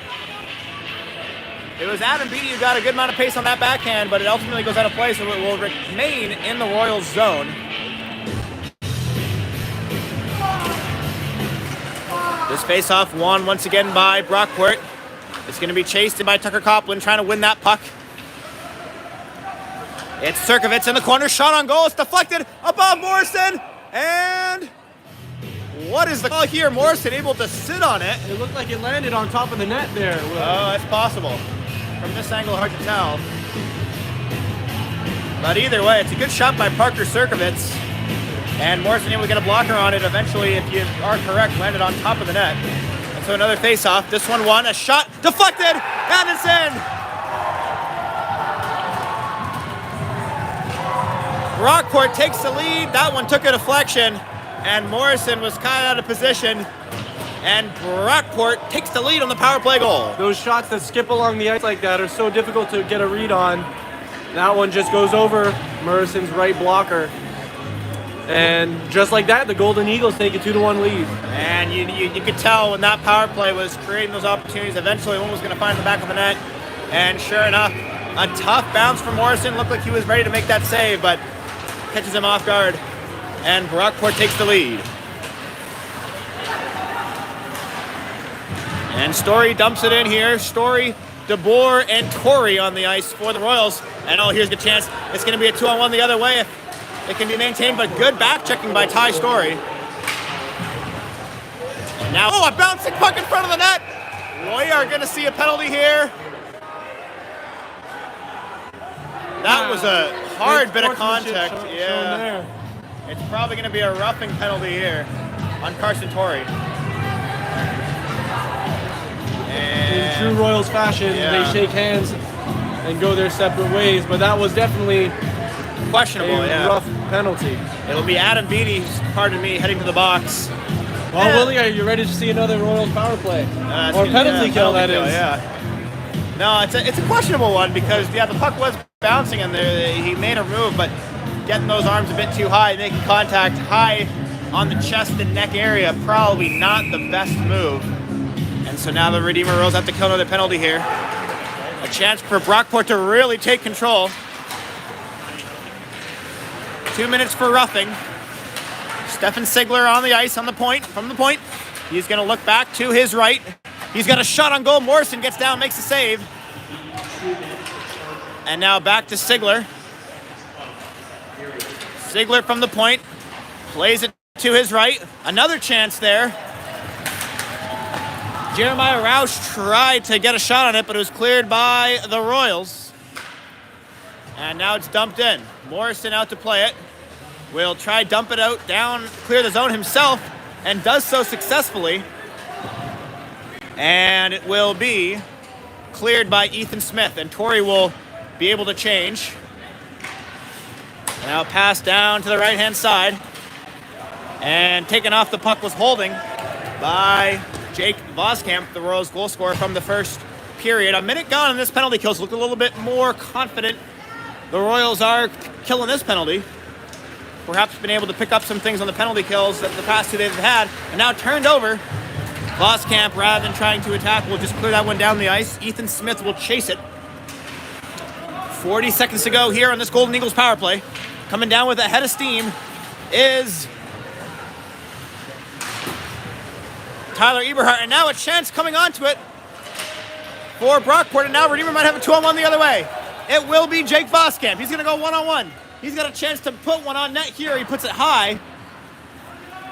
it was Adam Beattie who got a good amount of pace on that backhand, but it ultimately goes out of play, so it will remain in the Royals zone. This faceoff won once again by Brockport. It's going to be chased by Tucker Copland trying to win that puck. It's Cirkovitz in the corner, shot on goal, it's deflected above Morrison, and what is the call here? Morrison able to sit on it. It looked like it landed on top of the net there. Will. Oh, that's possible. From this angle, hard to tell. But either way, it's a good shot by Parker Sirkovitz. And Morrison able to get a blocker on it. Eventually, if you are correct, landed on top of the net. And so another face-off. This one won. A shot deflected, and it's in. Brockport takes the lead. That one took a deflection, and Morrison was kind of out of position. And Brockport takes the lead on the power play goal. Those shots that skip along the ice like that are so difficult to get a read on. That one just goes over Morrison's right blocker. And just like that, the Golden Eagles take a 2-1 lead. And you could tell when that power play was creating those opportunities, eventually one was going to find the back of the net. And sure enough, a tough bounce from Morrison. Looked like he was ready to make that save, but catches him off guard. And Brockport takes the lead. And Story dumps it in here. Story, DeBoer, and Torrey on the ice for the Royals. And oh, here's the chance. It's going to be a 2-on-1 the other way. It can be maintained, but good back checking by Ty Story. And now, oh, a bouncing puck in front of the net. We are going to see a penalty here. That was a hard bit of contact. Yeah. It's probably going to be a roughing penalty here on Carson Torrey. In true Royals fashion, they shake hands and go their separate ways, but that was definitely questionable, a rough penalty. It'll be Adam Beatty, pardon me, heading to the box. Well, Willie, are you ready to see another Royals power play? Or penalty kill, that is. Yeah. No, it's a questionable one because, the puck was bouncing and he made a move, but getting those arms a bit too high, making contact high on the chest and neck area, probably not the best move. And so now the Redeemer Royals have to kill another penalty here. A chance for Brockport to really take control. 2 minutes for roughing. Stefan Sigler on the ice from the point. He's going to look back to his right. He's got a shot on goal. Morrison gets down, makes a save. And now back to Sigler. Sigler from the point. Plays it to his right. Another chance there. Jeremiah Roush tried to get a shot on it, but it was cleared by the Royals. And now it's dumped in. Morrison out to play it. Will try dump it out, down, clear the zone himself, and does so successfully. And it will be cleared by Ethan Smith, and Torrey will be able to change. Now pass down to the right-hand side. And taken off the puck was holding by Jake Voskamp, the Royals goal scorer from the first period. A minute gone in this penalty kill, so look a little bit more confident. The Royals are killing this penalty. Perhaps been able to pick up some things on the penalty kills that the past two they've had. And now turned over. Voskamp, rather than trying to attack, will just clear that one down the ice. Ethan Smith will chase it. 40 seconds to go here on this Golden Eagles power play. Coming down with a head of steam is Tyler Eberhardt. And now a chance coming onto it for Brockport. And now Redeemer might have a 2-on-1 the other way. It will be Jake Voskamp. He's going to go 1-on-1. He's got a chance to put one on net here. He puts it high.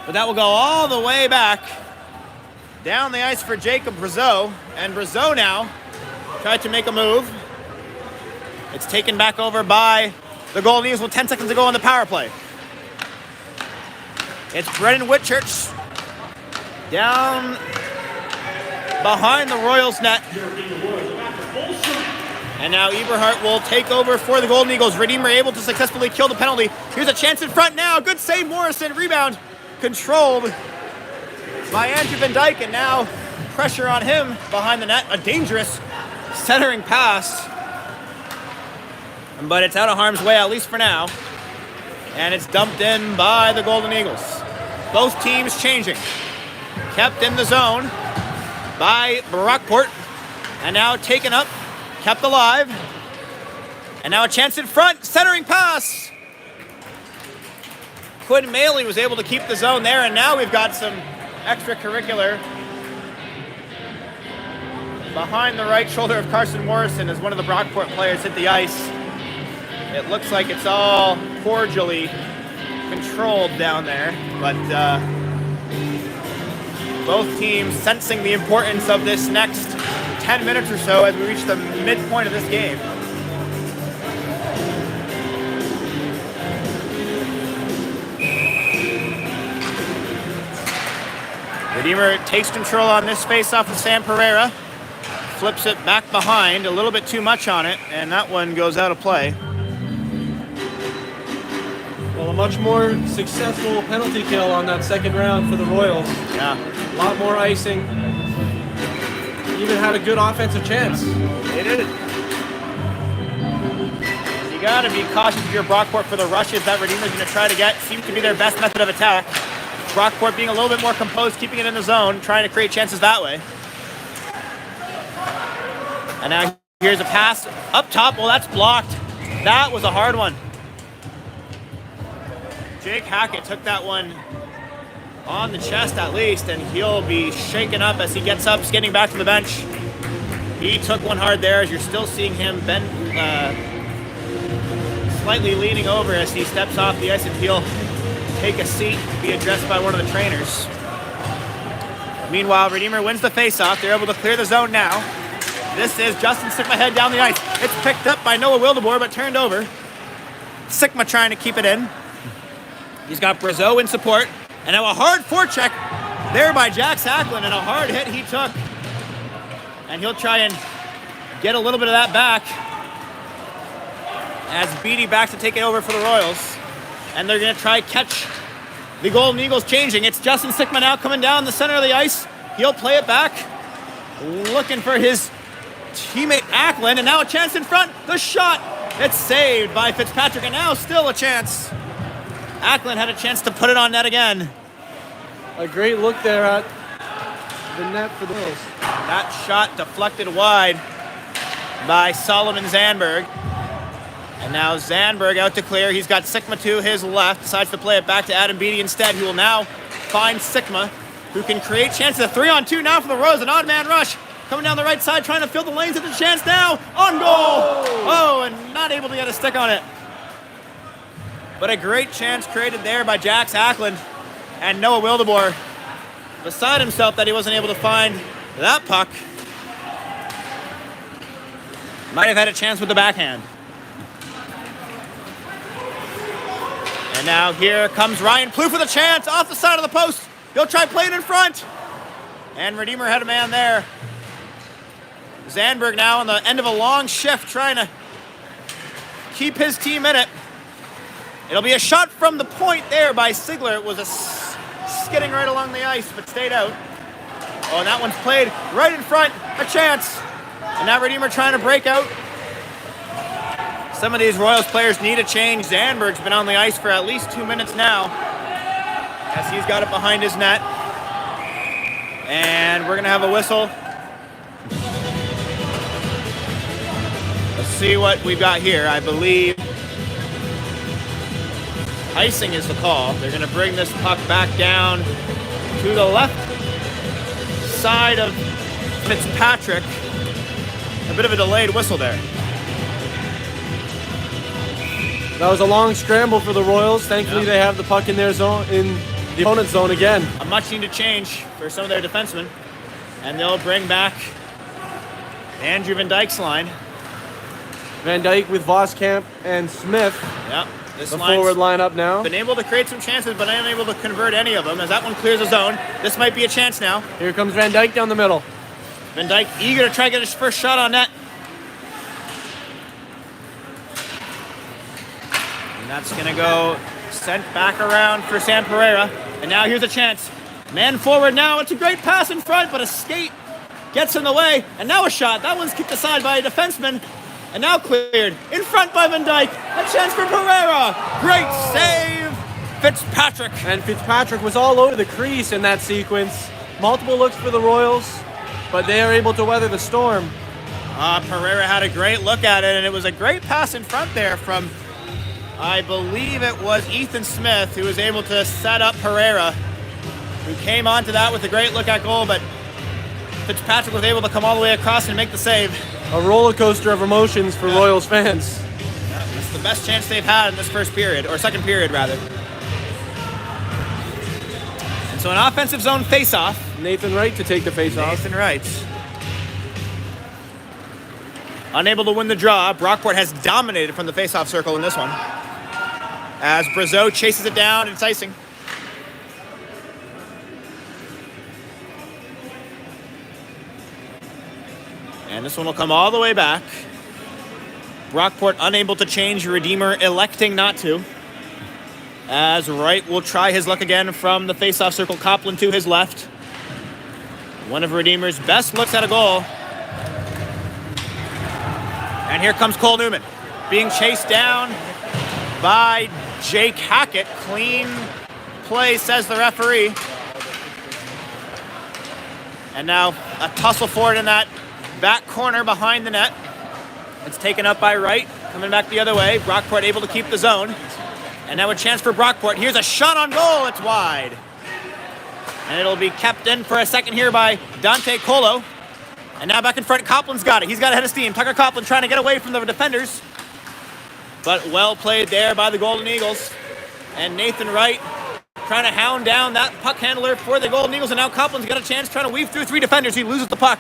But that will go all the way back down the ice for Jacob Brazeau. And Brazeau now tried to make a move. It's taken back over by the Golden Eagles with 10 seconds to go on the power play. It's Brennan Whitchurch down behind the Royals net. And now Eberhardt will take over for the Golden Eagles. Redeemer able to successfully kill the penalty. Here's a chance in front now. Good save, Morrison. Rebound controlled by Andrew Van Dyke. And now pressure on him behind the net. A dangerous centering pass. But it's out of harm's way, at least for now. And it's dumped in by the Golden Eagles. Both teams changing. Kept in the zone by Brockport. And now taken up. Kept alive. And now a chance in front. Centering pass. Quinn Maley was able to keep the zone there. And now we've got some extracurricular behind the right shoulder of Carson Morrison as one of the Brockport players hit the ice. It looks like it's all cordially controlled down there. But Both teams sensing the importance of this next 10 minutes or so as we reach the midpoint of this game. Redeemer takes control on this face-off with Sam Pereira. Flips it back behind, a little bit too much on it, and that one goes out of play. Well, a much more successful penalty kill on that second round for the Royals. Yeah. A lot more icing. Even had a good offensive chance. They did it. You gotta be cautious of your Brockport for the rushes that Redeemer's gonna try to get. Seems to be their best method of attack. Brockport being a little bit more composed, keeping it in the zone, trying to create chances that way. And now here's a pass up top. Well, that's blocked. That was a hard one. Jake Hackett took that one on the chest at least, and he'll be shaken up as he gets up, skating back to the bench. He took one hard there, as you're still seeing him bend, slightly leaning over as he steps off the ice, and he'll take a seat, be addressed by one of the trainers. Meanwhile, Redeemer wins the faceoff. They're able to clear the zone now. This is Justin Sigma head down the ice. It's picked up by Noah Wildeboer, but turned over. Sigma trying to keep it in. He's got Brazeau in support. And now a hard forecheck there by Jack Sacklin, and a hard hit he took. And he'll try and get a little bit of that back as Beatty backs to take it over for the Royals. And they're going to try catch the Golden Eagles changing. It's Justin Sigma now coming down the center of the ice. He'll play it back, looking for his teammate Acklin, and now a chance in front. The shot, it's saved by Fitzpatrick, and now still a chance. Acklin had a chance to put it on net again. A great look there at the net for the Royals. That shot deflected wide by Solomon Zandberg. And now Zandberg out to clear. He's got Sigma to his left. Decides to play it back to Adam Beatty instead, who will now find Sigma, who can create chances. A 3-on-2 now for the Royals. An odd man rush. Coming down the right side, trying to fill the lanes at the chance now. On goal! Oh, and not able to get a stick on it. But a great chance created there by Jax Acklin, and Noah Wildeboer beside himself that he wasn't able to find that puck. Might have had a chance with the backhand. And now here comes Ryan Plouffe with a chance off the side of the post. He'll try playing in front. And Redeemer had a man there. Zandberg now on the end of a long shift trying to keep his team in it. It'll be a shot from the point there by Sigler. It was a skidding right along the ice, but stayed out. Oh, and that one's played right in front. A chance. And now Redeemer trying to break out. Some of these Royals players need a change. Zandberg's been on the ice for at least 2 minutes now, as he's got it behind his net. And we're going to have a whistle. Let's see what we've got here. I believe icing is the call. They're going to bring this puck back down to the left side of Fitzpatrick. A bit of a delayed whistle there. That was a long scramble for the Royals. Thankfully, they have the puck in their zone, in the opponent's zone again. A much needed change for some of their defensemen. And they'll bring back Andrew Van Dyke's line. Van Dyke with Voskamp and Smith. Yep. This the forward lineup now. Been able to create some chances, but unable to convert any of them as that one clears the zone. This might be a chance now. Here comes Van Dyke down the middle. Van Dyke eager to try to get his first shot on net. And that's going to go sent back around for Sam Pereira. And now here's a chance. Man forward now. It's a great pass in front, but a skate gets in the way. And now a shot. That one's kicked aside by a defenseman. And now cleared in front by Van Dyke. A chance for Pereira. Great save, Fitzpatrick. And Fitzpatrick was all over the crease in that sequence. Multiple looks for the Royals, but they are able to weather the storm. Pereira had a great look at it, and it was a great pass in front there from, I believe it was Ethan Smith, who was able to set up Pereira, who came onto that with a great look at goal, but Fitzpatrick was able to come all the way across and make the save. A roller coaster of emotions for Royals fans. Yeah, it's the best chance they've had in this first period, or second period rather. So an offensive zone face-off. Nathan Wright to take the face-off. Nathan Wright. Unable to win the draw, Brockport has dominated from the face-off circle in this one. As Brazeau chases it down, it's icing. And this one will come all the way back. Brockport unable to change, Redeemer electing not to. As Wright will try his luck again from the face-off circle, Copland to his left. One of Redeemer's best looks at a goal. And here comes Cole Newman, being chased down by Jake Hackett. Clean play, says the referee. And now a tussle forward in that back corner behind the net. It's taken up by Wright, coming back the other way. Brockport able to keep the zone. And now a chance for Brockport. Here's a shot on goal, it's wide. And it'll be kept in for a second here by Dante Colo. And now back in front, Copland's got it. He's got a head of steam. Tucker Copland trying to get away from the defenders. But well played there by the Golden Eagles. And Nathan Wright trying to hound down that puck handler for the Golden Eagles. And now Copland's got a chance trying to weave through 3 defenders. He loses the puck.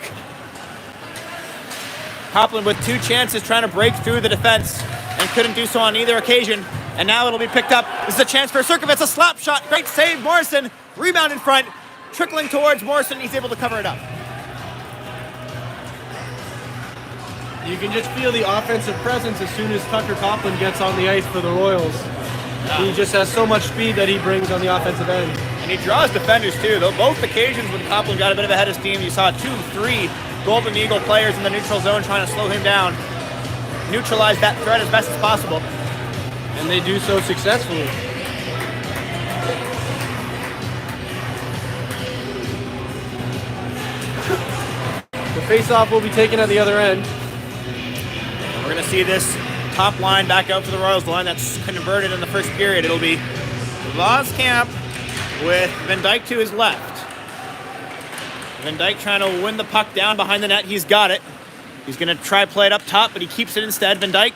Copland with 2 chances trying to break through the defense and couldn't do so on either occasion. And now it'll be picked up. This is a chance for Sirkovitz, a slap shot. Great save, Morrison. Rebound in front, trickling towards Morrison. He's able to cover it up. You can just feel the offensive presence as soon as Tucker Copland gets on the ice for the Royals. Yeah. He just has so much speed that he brings on the offensive end. And he draws defenders too, though both occasions when Copland got a bit of a head of steam, you saw 2-3 Golden Eagle players in the neutral zone trying to slow him down, neutralize that threat as best as possible. And they do so successfully. The face-off will be taken at the other end. We're going to see this top line back out for the Royals, the line that's converted in the first period. It'll be Voskamp with Van Dyke to his left. Van Dyke trying to win the puck down behind the net. He's got it. He's going to try play it up top, but he keeps it instead. Van Dyke.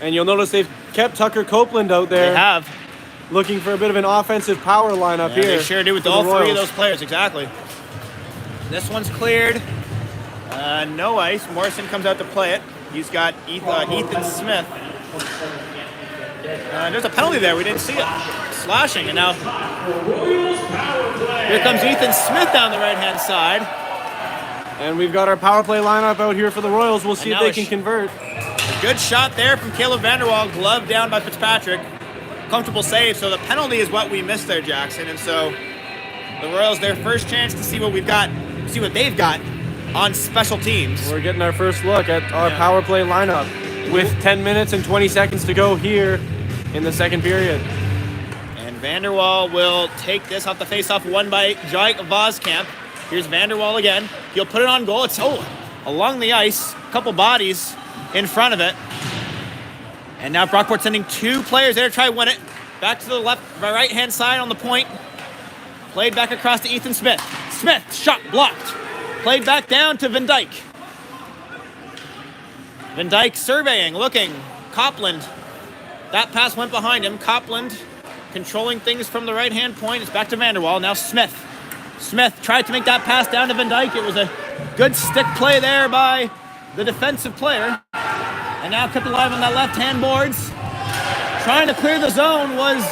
And you'll notice they've kept Tucker Copeland out there. They have. Looking for a bit of an offensive power lineup here. They sure do with all 3 of those players, exactly. This one's cleared. No ice. Morrison comes out to play it. He's got Ethan Smith. There's a penalty there. We didn't see it. Slashing. And now here comes Ethan Smith down the right-hand side. And we've got our power play lineup out here for the Royals. We'll see if they can convert. A good shot there from Caleb Vanderwall. Glove down by Fitzpatrick. Comfortable save. So the penalty is what we missed there, Jackson. And so the Royals, their first chance to see what we've got, see what they've got on special teams. We're getting our first look at our power play lineup with 10 minutes and 20 seconds to go here in the second period. And Vanderwall will take this off the faceoff, won by Jake Voskamp. Here's Vanderwall again. He'll put it on goal. It's along the ice, a couple bodies in front of it. And now Brockport sending 2 players there to try to win it. Back to the left, right-hand side on the point. Played back across to Ethan Smith. Smith, shot blocked. Played back down to Van Dyke. Van Dyke surveying, looking. Copland. That pass went behind him. Copland controlling things from the right-hand point. It's back to Vanderwall. Now Smith. Smith tried to make that pass down to Van Dyke. It was a good stick play there by the defensive player. And now kept alive on that left-hand boards. Trying to clear the zone was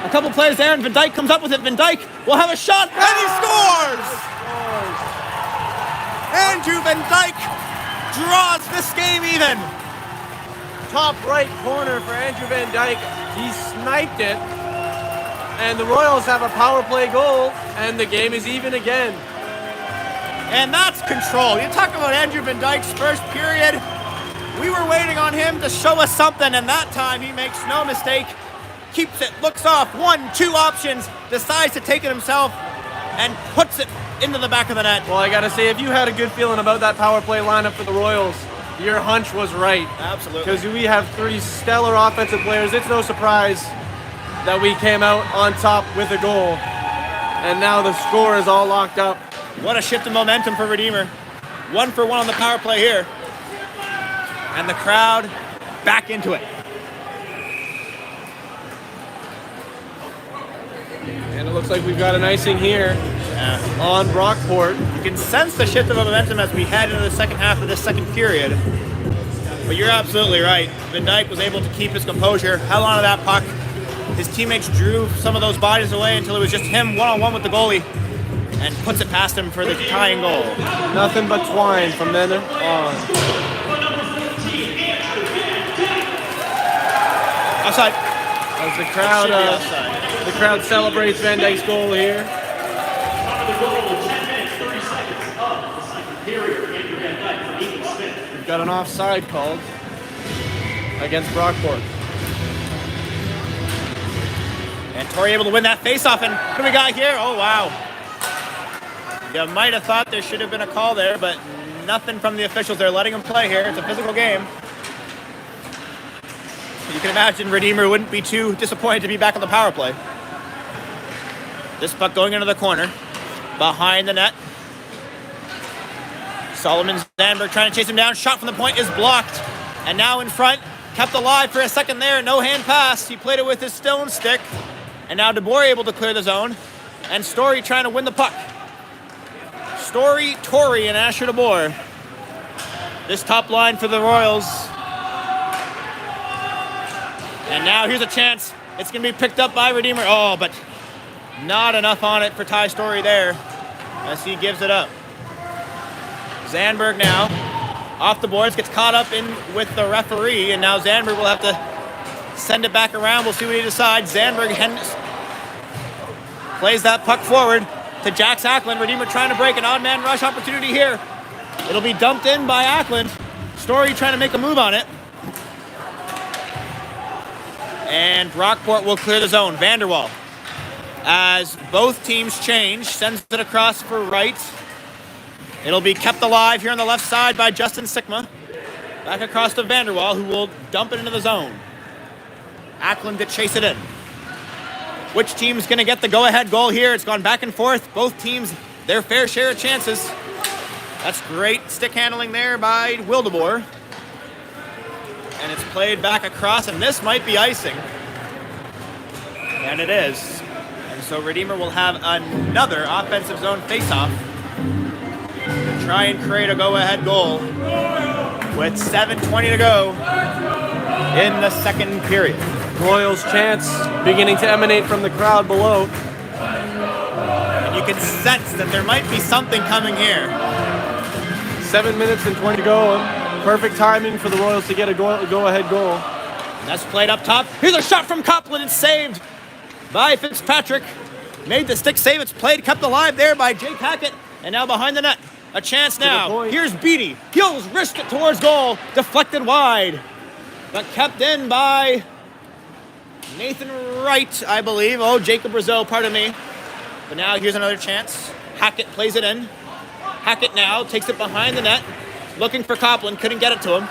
a couple players there, and Van Dyke comes up with it. Van Dyke will have a shot, and he scores! Andrew Van Dyke draws this game even. Top right corner for Andrew Van Dyke. He sniped it. And the Royals have a power play goal, and the game is even again. And that's control. You talk about Andrew Van Dyke's first period. We were waiting on him to show us something, and that time he makes no mistake. Keeps it, looks off, 1, 2 options, decides to take it himself, and puts it into the back of the net. Well, I gotta say, if you had a good feeling about that power play lineup for the Royals, your hunch was right. Absolutely. Because we have 3 stellar offensive players. It's no surprise that we came out on top with a goal. And now the score is all locked up. What a shift in momentum for Redeemer. 1 for 1 on the power play here. And the crowd back into it. And it looks like we've got an icing here on Brockport. You can sense the shift of momentum as we head into the second half of this second period. But you're absolutely right. Van Dyke was able to keep his composure, held on to that puck. His teammates drew some of those bodies away until it was just him one-on-one with the goalie and puts it past him for the tying goal. Nothing but twine from then on. Outside. As the crowd celebrates Van Dyke's goal here. The goal, 10 minutes, 30 seconds of the second period. Andrew Van Dyke for Ethan Smith. We've got an offside called against Brockport. And Torrey able to win that faceoff. And what do we got here? Oh, wow. You might have thought there should have been a call there, but nothing from the officials. They're letting him play here. It's a physical game. You can imagine Redeemer wouldn't be too disappointed to be back on the power play. This puck going into the corner. Behind the net. Solomon Zandberg trying to chase him down. Shot from the point is blocked. And now in front. Kept alive for a second there. No hand pass. He played it with his stone stick. And now DeBoer able to clear the zone. And Story trying to win the puck. Story, Torrey, and Asher DeBoer. This top line for the Royals. And now here's a chance. It's going to be picked up by Redeemer. Oh, but not enough on it for Ty Story there as he gives it up. Zandberg now off the boards, gets caught up in with the referee, and now Zandberg will have to send it back around. We'll see what he decides. Zandberg plays that puck forward to Jax Ackland. Redeemer trying to break an odd man rush opportunity here. It'll be dumped in by Ackland. Story trying to make a move on it. And Brockport will clear the zone. Vanderwall, as both teams change, sends it across for right. It'll be kept alive here on the left side by Justin Sikma. Back across to Vanderwall, who will dump it into the zone. Ackland to chase it in. Which team's going to get the go-ahead goal here? It's gone back and forth. Both teams, their fair share of chances. That's great stick handling there by Wildeboer. And it's played back across, and this might be icing. And it is. And so Redeemer will have another offensive zone faceoff to try and create a go-ahead goal with 7:20 to go in the second period. Royals' chance beginning to emanate from the crowd below. And you can sense that there might be something coming here. 7 minutes and 20 to go. Perfect timing for the Royals to get a go-ahead goal. And that's played up top. Here's a shot from Copland. It's saved by Fitzpatrick. Made the stick save. It's played, kept alive there by Jake Hackett. And now behind the net. A chance now. Here's Beatty. He'll risk it towards goal. Deflected wide. But kept in by Nathan Wright, I believe. Oh, Jacob Rizzo, pardon me. But now here's another chance. Hackett plays it in. Hackett now takes it behind the net. Looking for Copland. Couldn't get it to him.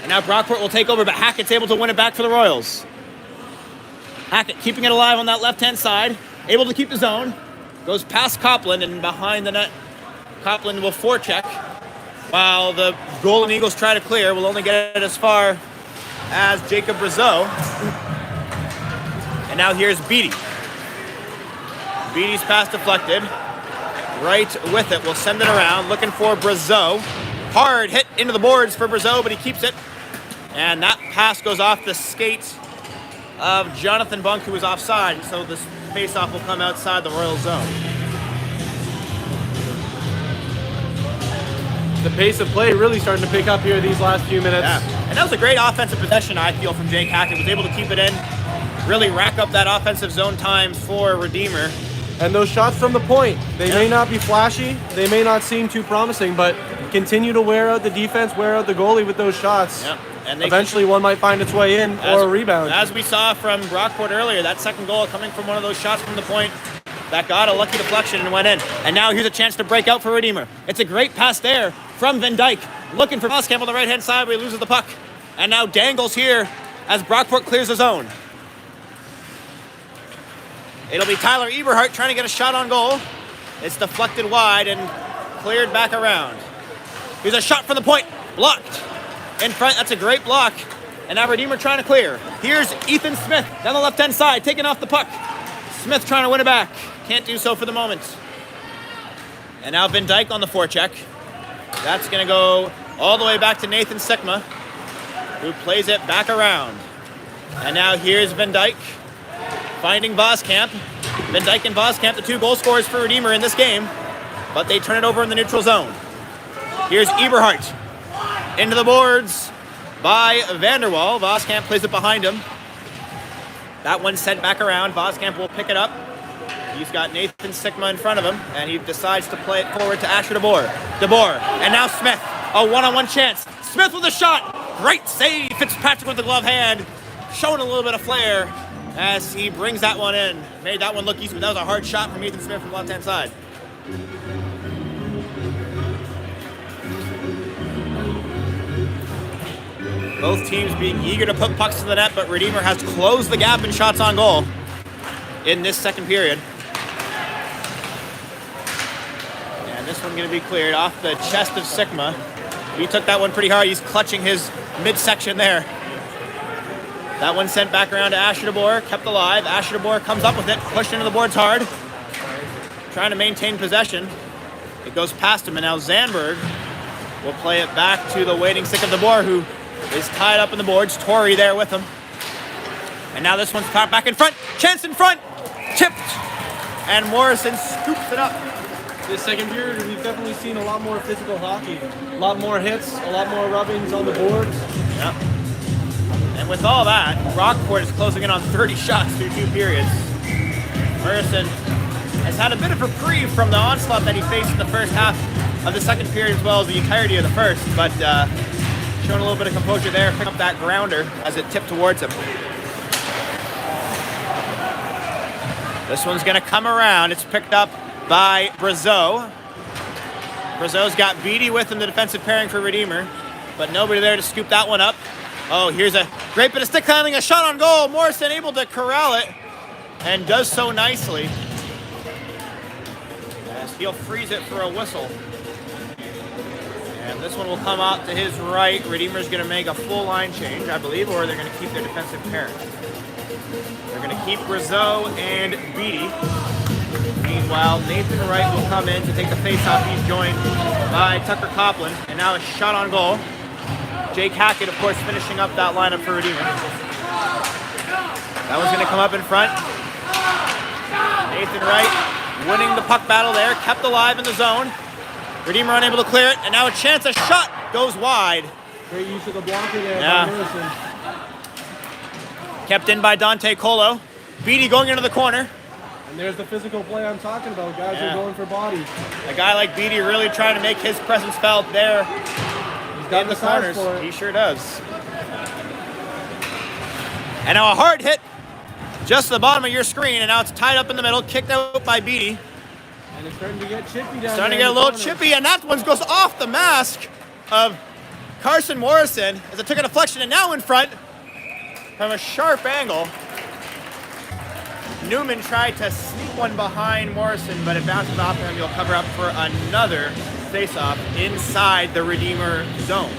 And now Brockport will take over, but Hackett's able to win it back for the Royals. Hackett keeping it alive on that left-hand side. Able to keep the zone. Goes past Copland and behind the net. Copland will forecheck. While the Golden Eagles try to clear, will only get it as far as Jacob Rizzo. And now here's Beatty. Beatty's pass deflected. Right with it. We'll send it around. Looking for Rizzo. Hard hit into the boards for Rizzo, but he keeps it. And that pass goes off the skate of Jonathan Bunk, who was offside. So this faceoff will come outside the Royal zone. The pace of play really starting to pick up here these last few minutes. Yeah. And that was a great offensive possession, I feel, from Jake Hackett. Was able to keep it in, really rack up that offensive zone time for Redeemer. And those shots from the point, they may not be flashy, they may not seem too promising, but continue to wear out the defense, wear out the goalie with those shots. Yep. And eventually one might find its way in or a rebound. As we saw from Brockport earlier, that second goal coming from one of those shots from the point that got a lucky deflection and went in. And now here's a chance to break out for Redeemer. It's a great pass there from Van Dyke. Looking for Moskamp on the right-hand side, but he loses the puck. And now dangles here as Brockport clears the zone. It'll be Tyler Eberhardt trying to get a shot on goal. It's deflected wide and cleared back around. Here's a shot from the point. Blocked. In front, that's a great block. And now Redeemer trying to clear. Here's Ethan Smith down the left-hand side, taking off the puck. Smith trying to win it back. Can't do so for the moment. And now Van Dyke on the forecheck. That's going to go all the way back to Nathan Sikma, who plays it back around. And now here's Van Dyke finding Voskamp. Van Dyke and Voskamp, the two goal scorers for Redeemer in this game, but they turn it over in the neutral zone. Here's Eberhardt into the boards by Vanderwall. Voskamp plays it behind him. That one's sent back around. Voskamp will pick it up. He's got Nathan Sikma in front of him, and he decides to play it forward to Asher DeBoer. DeBoer, and now Smith, a one-on-one chance. Smith with a shot. Great save. Fitzpatrick with the glove hand, showing a little bit of flair as he brings that one in. Made that one look easy, but that was a hard shot from Ethan Smith from the left-hand side. Both teams being eager to put pucks to the net, but Redeemer has closed the gap in shots on goal in this second period. And this one going to be cleared off the chest of Sikma. He took that one pretty hard. He's clutching his midsection there. That one sent back around to Asher DeBoer, kept alive. Asher DeBoer comes up with it, pushed into the boards hard, trying to maintain possession. It goes past him, and now Zandberg will play it back to the waiting stick of DeBoer, who is tied up in the boards. Torrey there with him. And now this one's popped back in front. Chance in front. Tipped. And Morrison scoops it up. This second period, we've definitely seen a lot more physical hockey. A lot more hits, a lot more rubbings on the boards. Yep. And with all that, Brockport is closing in on 30 shots through 2 periods. Morrison has had a bit of reprieve from the onslaught that he faced in the first half of the second period as well as the entirety of the first, but showing a little bit of composure there, picking up that grounder as it tipped towards him. This one's going to come around. It's picked up by Brazeau. Brazeau's got Beatty with him, the defensive pairing for Redeemer, but nobody there to scoop that one up. Oh, here's a great bit of stick handling, a shot on goal. Morrison able to corral it, and does so nicely, as he'll freeze it for a whistle. And this one will come out to his right. Redeemer's going to make a full line change, I believe, or they're going to keep their defensive pairing. They're going to keep Brazeau and Beatty. Meanwhile, Nathan Wright will come in to take the faceoff. He's joined by Tucker Copland. And now a shot on goal. Jake Hackett, of course, finishing up that lineup for Redeemer. That one's going to come up in front. Nathan Wright winning the puck battle there. Kept alive in the zone. Redeemer unable to clear it. And now a chance. A shot goes wide. Great use of the blocker there by Morrison. Kept in by Dante Colo. Beatty going into the corner. And there's the physical play I'm talking about. Guys are going for bodies. A guy like Beatty really trying to make his presence felt there. He's got the corners. He sure does. And now a hard hit just to the bottom of your screen, and now it's tied up in the middle, kicked out by Beatty. And it's starting to get chippy down Starting to get a little chippy, and that one goes off the mask of Carson Morrison as it took a deflection, and now in front from a sharp angle. Newman tried to sneak one behind Morrison, but it bounced off him. He'll cover up for another face-off inside the Redeemer zone.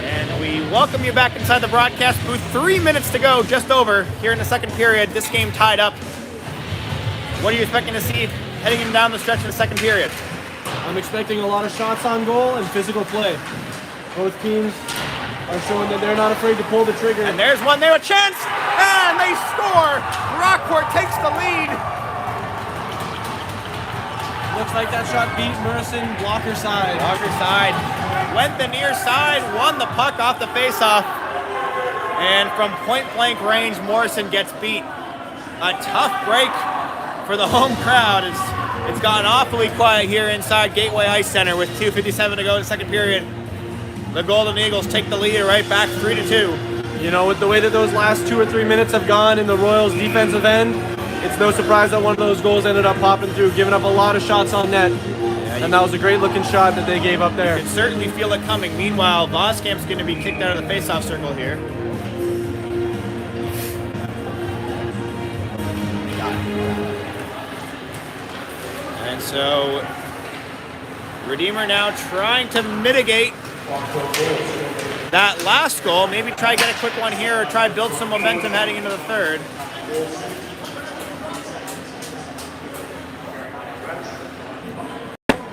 And we welcome you back inside the broadcast booth. 3 minutes to go, just over, here in the second period. This game tied up. What are you expecting to see heading down the stretch in the second period? I'm expecting a lot of shots on goal and physical play. Both teams are showing that they're not afraid to pull the trigger. And there's one there, a chance, and they score! Brockport takes the lead. Looks like that shot beat Morrison blocker side. Blocker side. Went the near side, won the puck off the faceoff. And from point-blank range, Morrison gets beat. A tough break for the home crowd. It's gotten awfully quiet here inside Gateway Ice Center with 2:57 to go in the second period. The Golden Eagles take the lead right back 3-2. You know, with the way that those last 2 or 3 minutes have gone in the Royals' defensive end, it's no surprise that one of those goals ended up popping through, giving up a lot of shots on net. And that was a great-looking shot that they gave up there. You can certainly feel it coming. Meanwhile, Voskamp's going to be kicked out of the faceoff circle here. And so, Redeemer now trying to mitigate that last goal. Maybe try to get a quick one here or try to build some momentum heading into the third.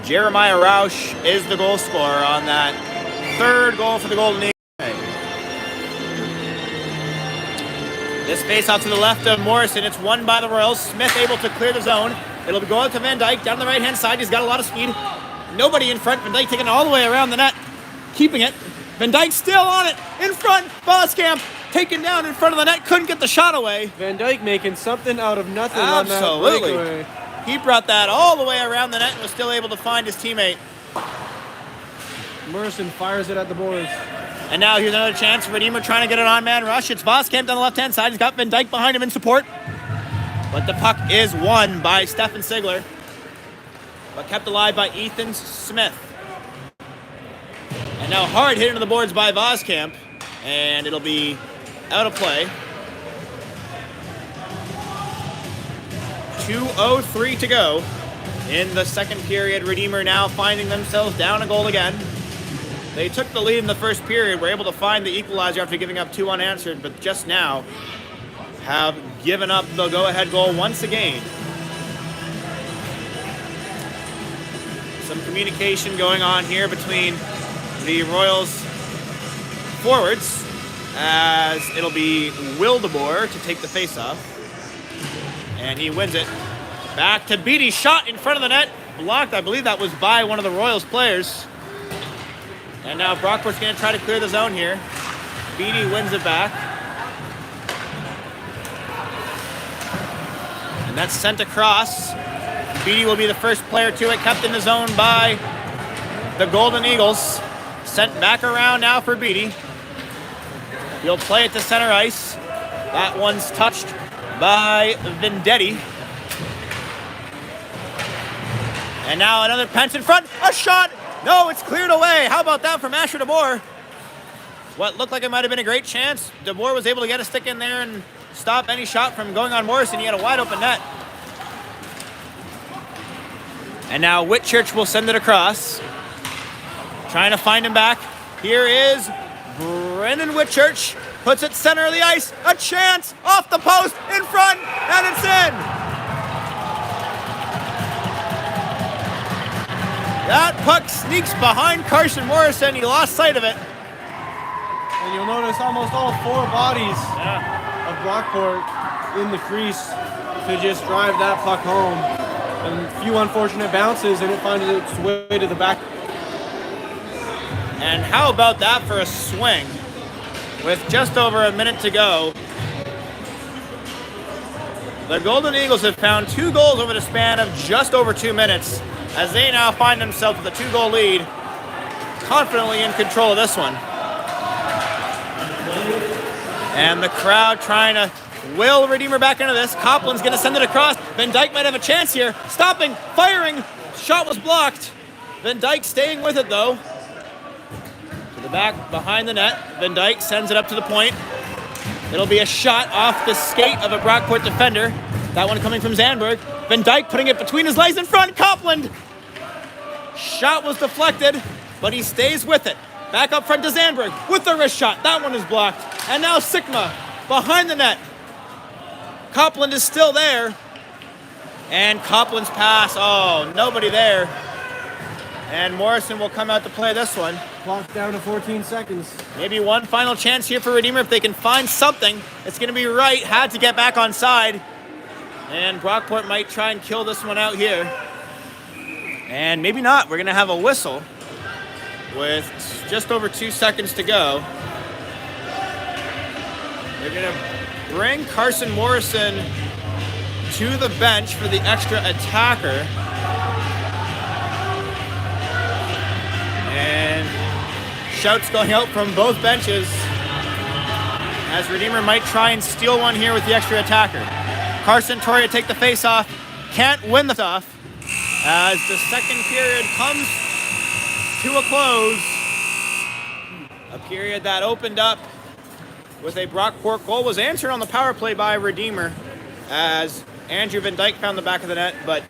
Jeremiah Roush is the goal scorer on that third goal for the Golden Eagles. This face-off to the left of Morrison. It's won by the Royals. Smith able to clear the zone. It'll go out to Van Dyke down the right-hand side. He's got a lot of speed. Nobody in front. Van Dyke taking it all the way around the net. Keeping it. Van Dyke still on it. In front. Boskamp taken down in front of the net. Couldn't get the shot away. Van Dyke making something out of nothing Absolutely. on that breakaway. He brought that all the way around the net and was still able to find his teammate. Morrison fires it at the boards. And now here's another chance. Redeemer trying to get an on-man rush. It's Boskamp down the left-hand side. He's got Van Dyke behind him in support. But the puck is won by Stefan Sigler. But kept alive by Ethan Smith. And now hard hit into the boards by Boskamp. And it'll be out of play. 2:03 to go in the second period. Redeemer now finding themselves down a goal again. They took the lead in the first period, were able to find the equalizer after giving up 2 unanswered, but just now have given up the go-ahead goal once again. Some communication going on here between the Royals forwards, as it'll be Wildeboer to take the face-off. And he wins it. Back to Beatty, shot in front of the net, blocked. I believe that was by one of the Royals players. And now Brockport's going to try to clear the zone here. Beatty wins it back. And that's sent across. Beatty will be the first player to it, kept in the zone by the Golden Eagles. Sent back around now for Beatty. He'll play it to center ice. That one's touched by Vendetti. And now another punch in front. A shot! No, it's cleared away. How about that from Asher DeBoer? What looked like it might have been a great chance. DeBoer was able to get a stick in there and stop any shot from going on Morrison. He had a wide open net. And now Whitchurch will send it across. Trying to find him back. Here is Brendan Whitchurch. Puts it center of the ice. A chance off the post in front, and it's in. That puck sneaks behind Carson Morrison. He lost sight of it. And you'll notice almost all 4 bodies of Brockport in the crease to just drive that puck home. And a few unfortunate bounces, and it finds its way to the back. And how about that for a swing? With just over a minute to go, the Golden Eagles have found 2 goals over the span of just over 2 minutes, as they now find themselves with a 2-goal lead, confidently in control of this one. And the crowd trying to will Redeemer back into this. Copland's going to send it across. Van Dyke might have a chance here. Stopping, firing. Shot was blocked. Van Dyke staying with it, though. To the back behind the net. Van Dyke sends it up to the point. It'll be a shot off the skate of a Brockport defender. That one coming from Zandberg. Van Dyke putting it between his legs in front. Copland. Shot was deflected, but he stays with it. Back up front to Zandberg with the wrist shot. That one is blocked. And now Sigma behind the net. Copland is still there. And Copland's pass. Oh, nobody there. And Morrison will come out to play this one. Clock down to 14 seconds. Maybe one final chance here for Redeemer. If they can find something, it's going to be right. Had to get back on side. And Brockport might try and kill this one out here. And maybe not. We're going to have a whistle with just over 2 seconds to go. They're going to bring Carson Morrison to the bench for the extra attacker. And shouts going out from both benches as Redeemer might try and steal one here with the extra attacker. Carson Toria take the face-off. Can't win the off as the second period comes to a close. A period that opened up with a Brockport goal, was answered on the power play by Redeemer as Andrew Van Dyke found the back of the net, but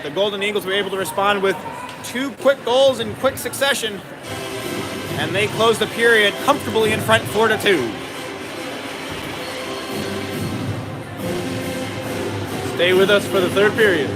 the Golden Eagles were able to respond with 2 quick goals in quick succession And they close the period comfortably in front 4-2. Stay with us for the third period.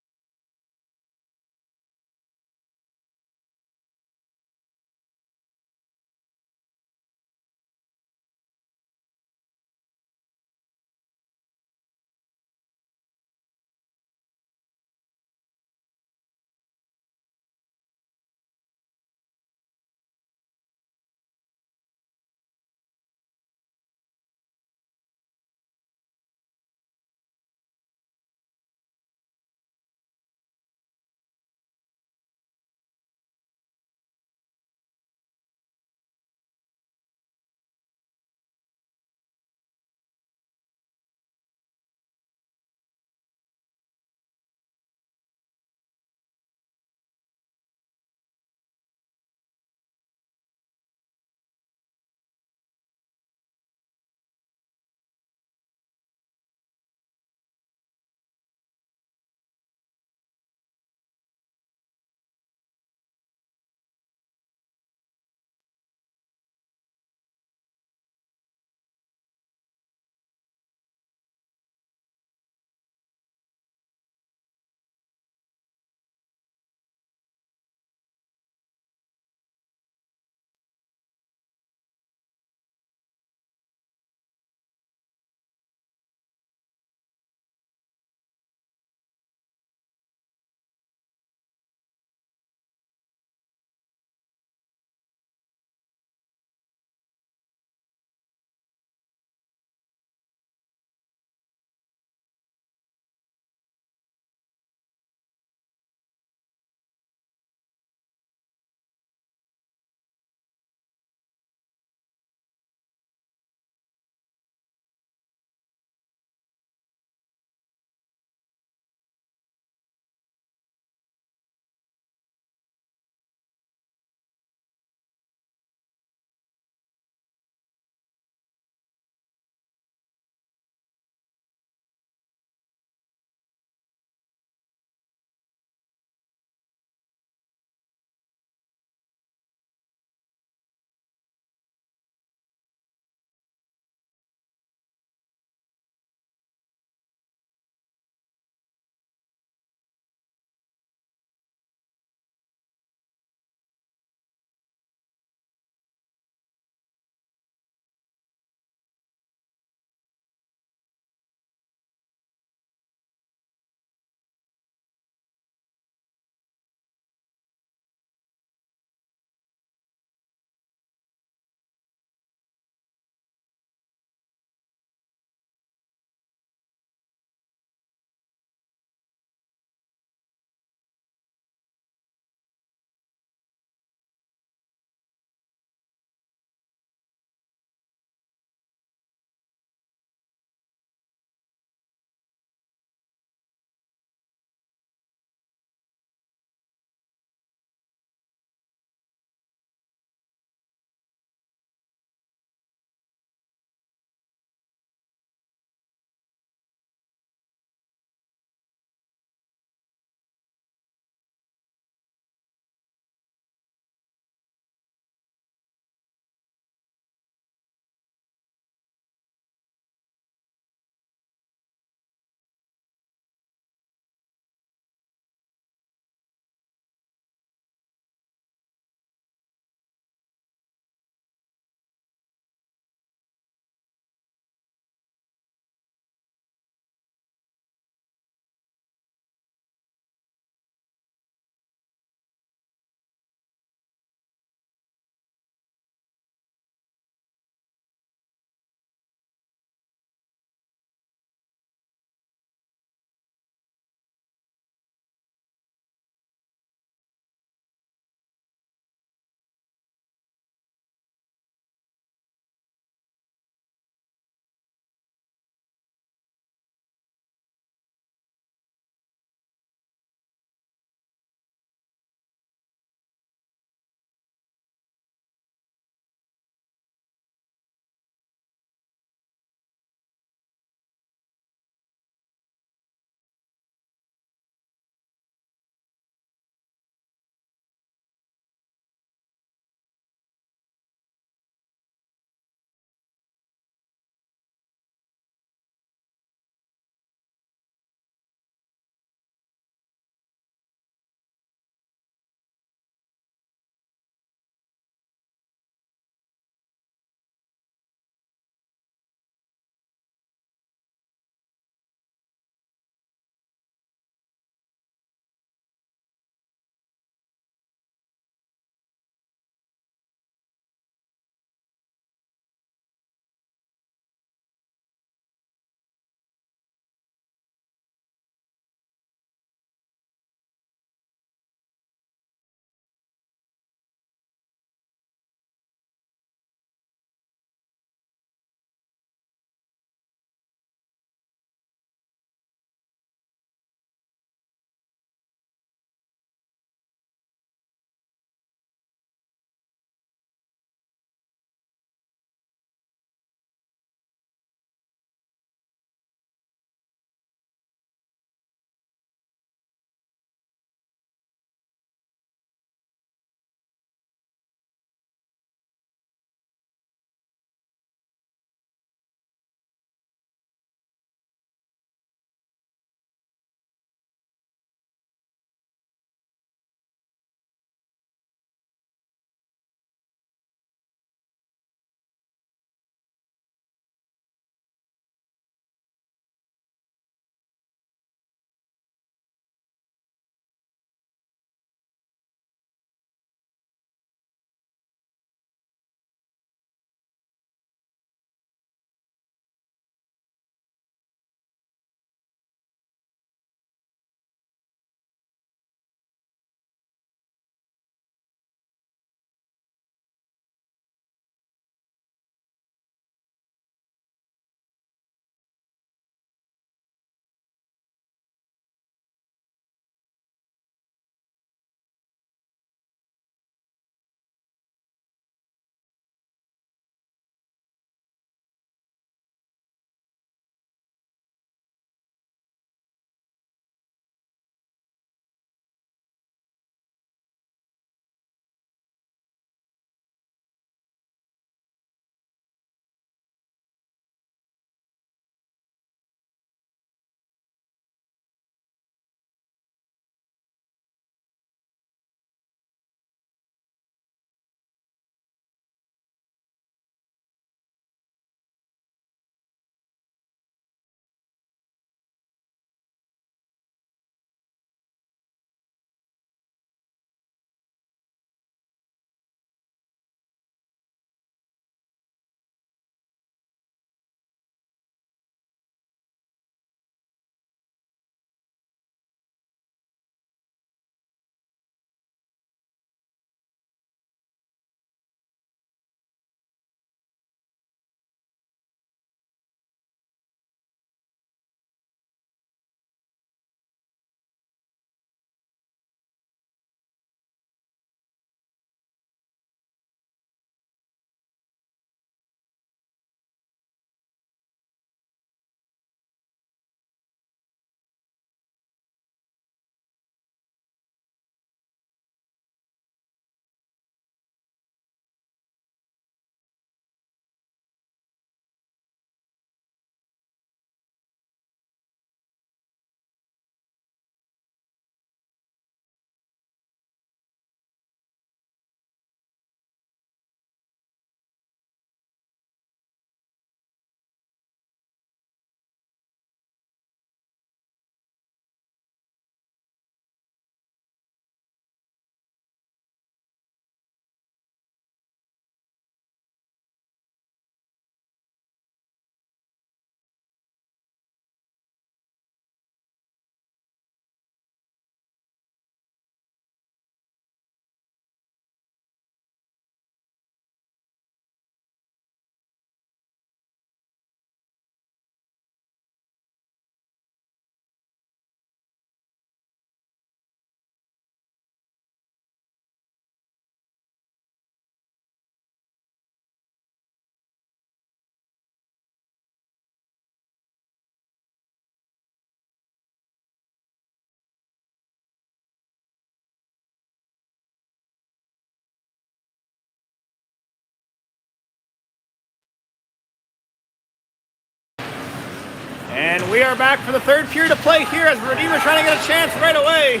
And we are back for the third period of play here as Redeemer trying to get a chance right away.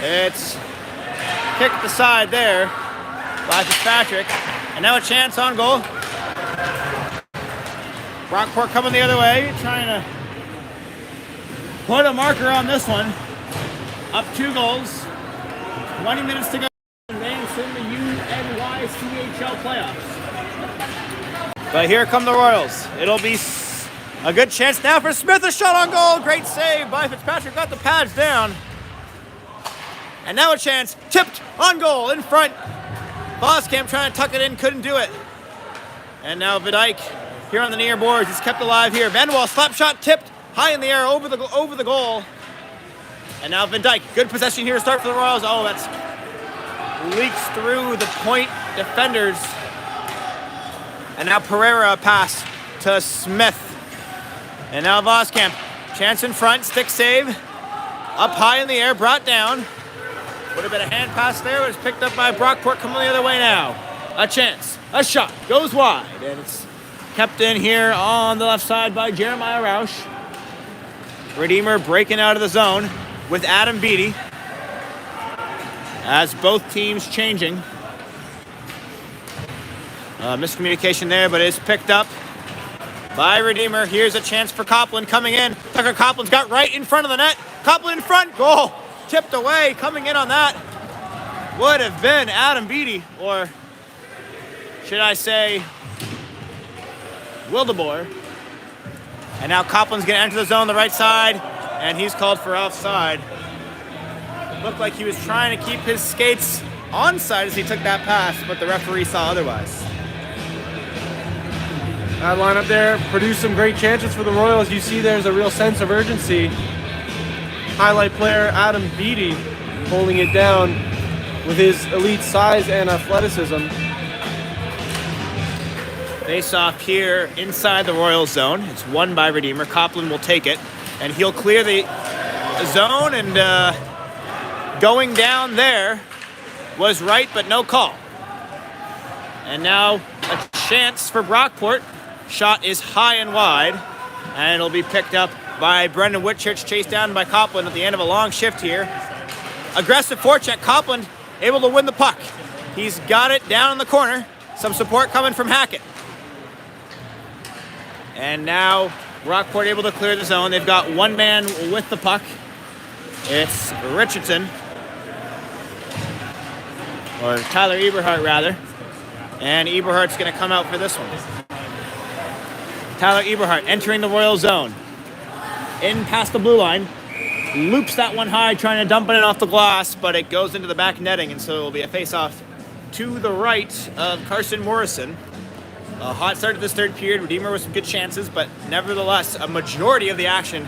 It's kicked aside there by Fitzpatrick. And now a chance on goal. Brockport coming the other way, trying to put a marker on this one. Up 2 goals. 20 minutes to go. Advance in the UNYCHL playoffs. But here come the Royals. It'll be a good chance now for Smith. A shot on goal. Great save by Fitzpatrick. Got the pads down. And now a chance. Tipped on goal in front. Voskamp trying to tuck it in. Couldn't do it. And now Vidike here on the near boards. He's kept alive here. Vanderwall slap shot tipped high in the air over the goal. And now Van Dyke. Good possession here to start for the Royals. Oh, that's leaks through the point defenders. And now Pereira pass to Smith. And now Voskamp. Chance in front. Stick save. Up high in the air. Brought down. Would have been a hand pass there. But it's picked up by Brockport coming the other way now. A chance. A shot. Goes wide. And it's kept in here on the left side by Jeremiah Roush. Redeemer breaking out of the zone with Adam Beatty. As both teams changing. Miscommunication there, but it's picked up by Redeemer. Here's a chance for Copland coming in. Tucker Copland's got right in front of the net. Copland in front. Goal. Tipped away. Coming in on that would have been Adam Beatty, or should I say Wildeboer. And now Copland's going to enter the zone on the right side, and he's called for offside. Looked like he was trying to keep his skates onside as he took that pass, but the referee saw otherwise. That lineup there produced some great chances for the Royals. You see there's a real sense of urgency. Highlight player Adam Beatty holding it down with his elite size and athleticism. Face off here inside the Royals zone. It's won by Redeemer. Copland will take it, and he'll clear the zone, and going down there was right, but no call. And now a chance for Brockport. Shot is high and wide, and it'll be picked up by Brendan Whitchurch, chased down by Copland at the end of a long shift here. Aggressive forecheck. Copland able to win the puck. He's got it down in the corner. Some support coming from Hackett. And now Brockport able to clear the zone. They've got one man with the puck. It's Richardson. Or Tyler Eberhardt, rather. And Eberhardt's going to come out for this one. Tyler Eberhardt entering the Royal zone. In past the blue line. Loops that one high, trying to dump it in off the glass, but it goes into the back netting, and so it will be a face-off to the right of Carson Morrison. A hot start to this third period. Redeemer with some good chances, but nevertheless, a majority of the action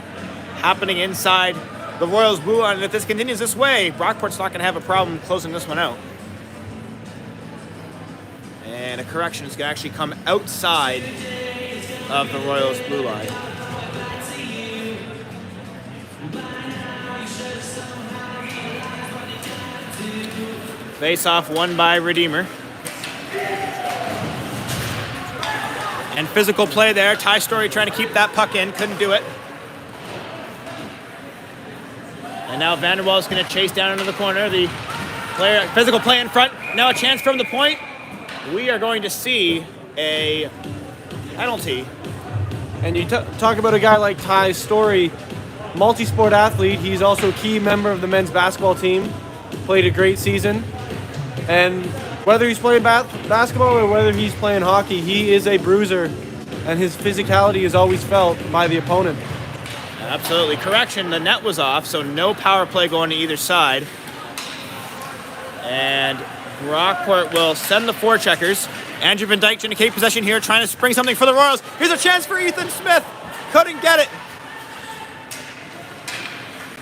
happening inside the Royals blue line. And if this continues this way, Brockport's not going to have a problem closing this one out. And a correction is going to actually come outside of the Royals blue line. Face-off won by Redeemer. And physical play there. Ty Story trying to keep that puck in. Couldn't do it. And now Vanderwall is going to chase down into the corner. The player, physical play in front. Now a chance from the point. We are going to see a penalty. And you talk about a guy like Ty Story, multi-sport athlete. He's also a key member of the men's basketball team. Played a great season. And whether he's playing basketball or whether he's playing hockey, he is a bruiser, and his physicality is always felt by the opponent. Absolutely. Correction, the net was off, so no power play going to either side. And Brockport will send the forecheckers. Andrew Van Dyke to indicate possession here, trying to spring something for the Royals. Here's a chance for Ethan Smith. Couldn't get it.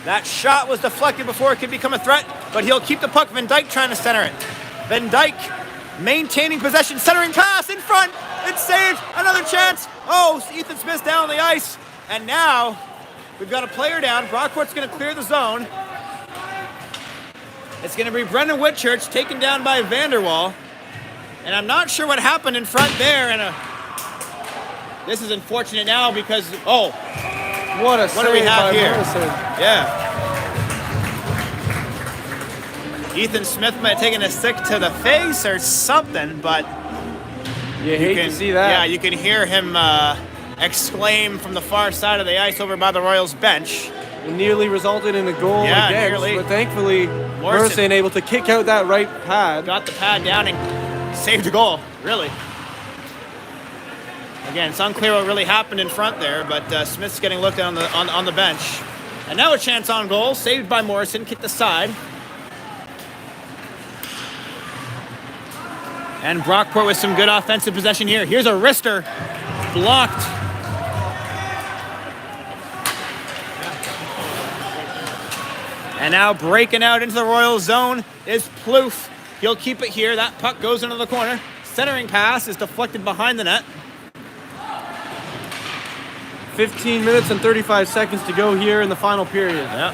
That shot was deflected before it could become a threat, but he'll keep the puck. Van Dyke trying to center it. Van Dyke maintaining possession, centering pass in front. It's saved. Another chance. Oh, Ethan Smith's down on the ice. And now we've got a player down. Brockport's going to clear the zone. It's going to be Brendan Whitchurch taken down by Vanderwall. And I'm not sure what happened in front there. And this is unfortunate now because, What a What do we save have by here? Morrison. Yeah. Ethan Smith might have taken a stick to the face or something, but You hate to see that. Yeah, you can hear him exclaim from the far side of the ice over by the Royals bench. It nearly resulted in a goal Yeah, against, nearly. but thankfully Morrison able to kick out that right pad. Got the pad down and saved a goal, really. Again, it's unclear what really happened in front there, but Smith's getting looked at on the bench. And now a chance on goal, saved by Morrison, kicked aside. And Brockport with some good offensive possession here. Here's a wrister, blocked. And now breaking out into the Royals zone is Plouffe. He'll keep it here. That puck goes into the corner. Centering pass is deflected behind the net. 15 minutes and 35 seconds to go here in the final period. Yeah.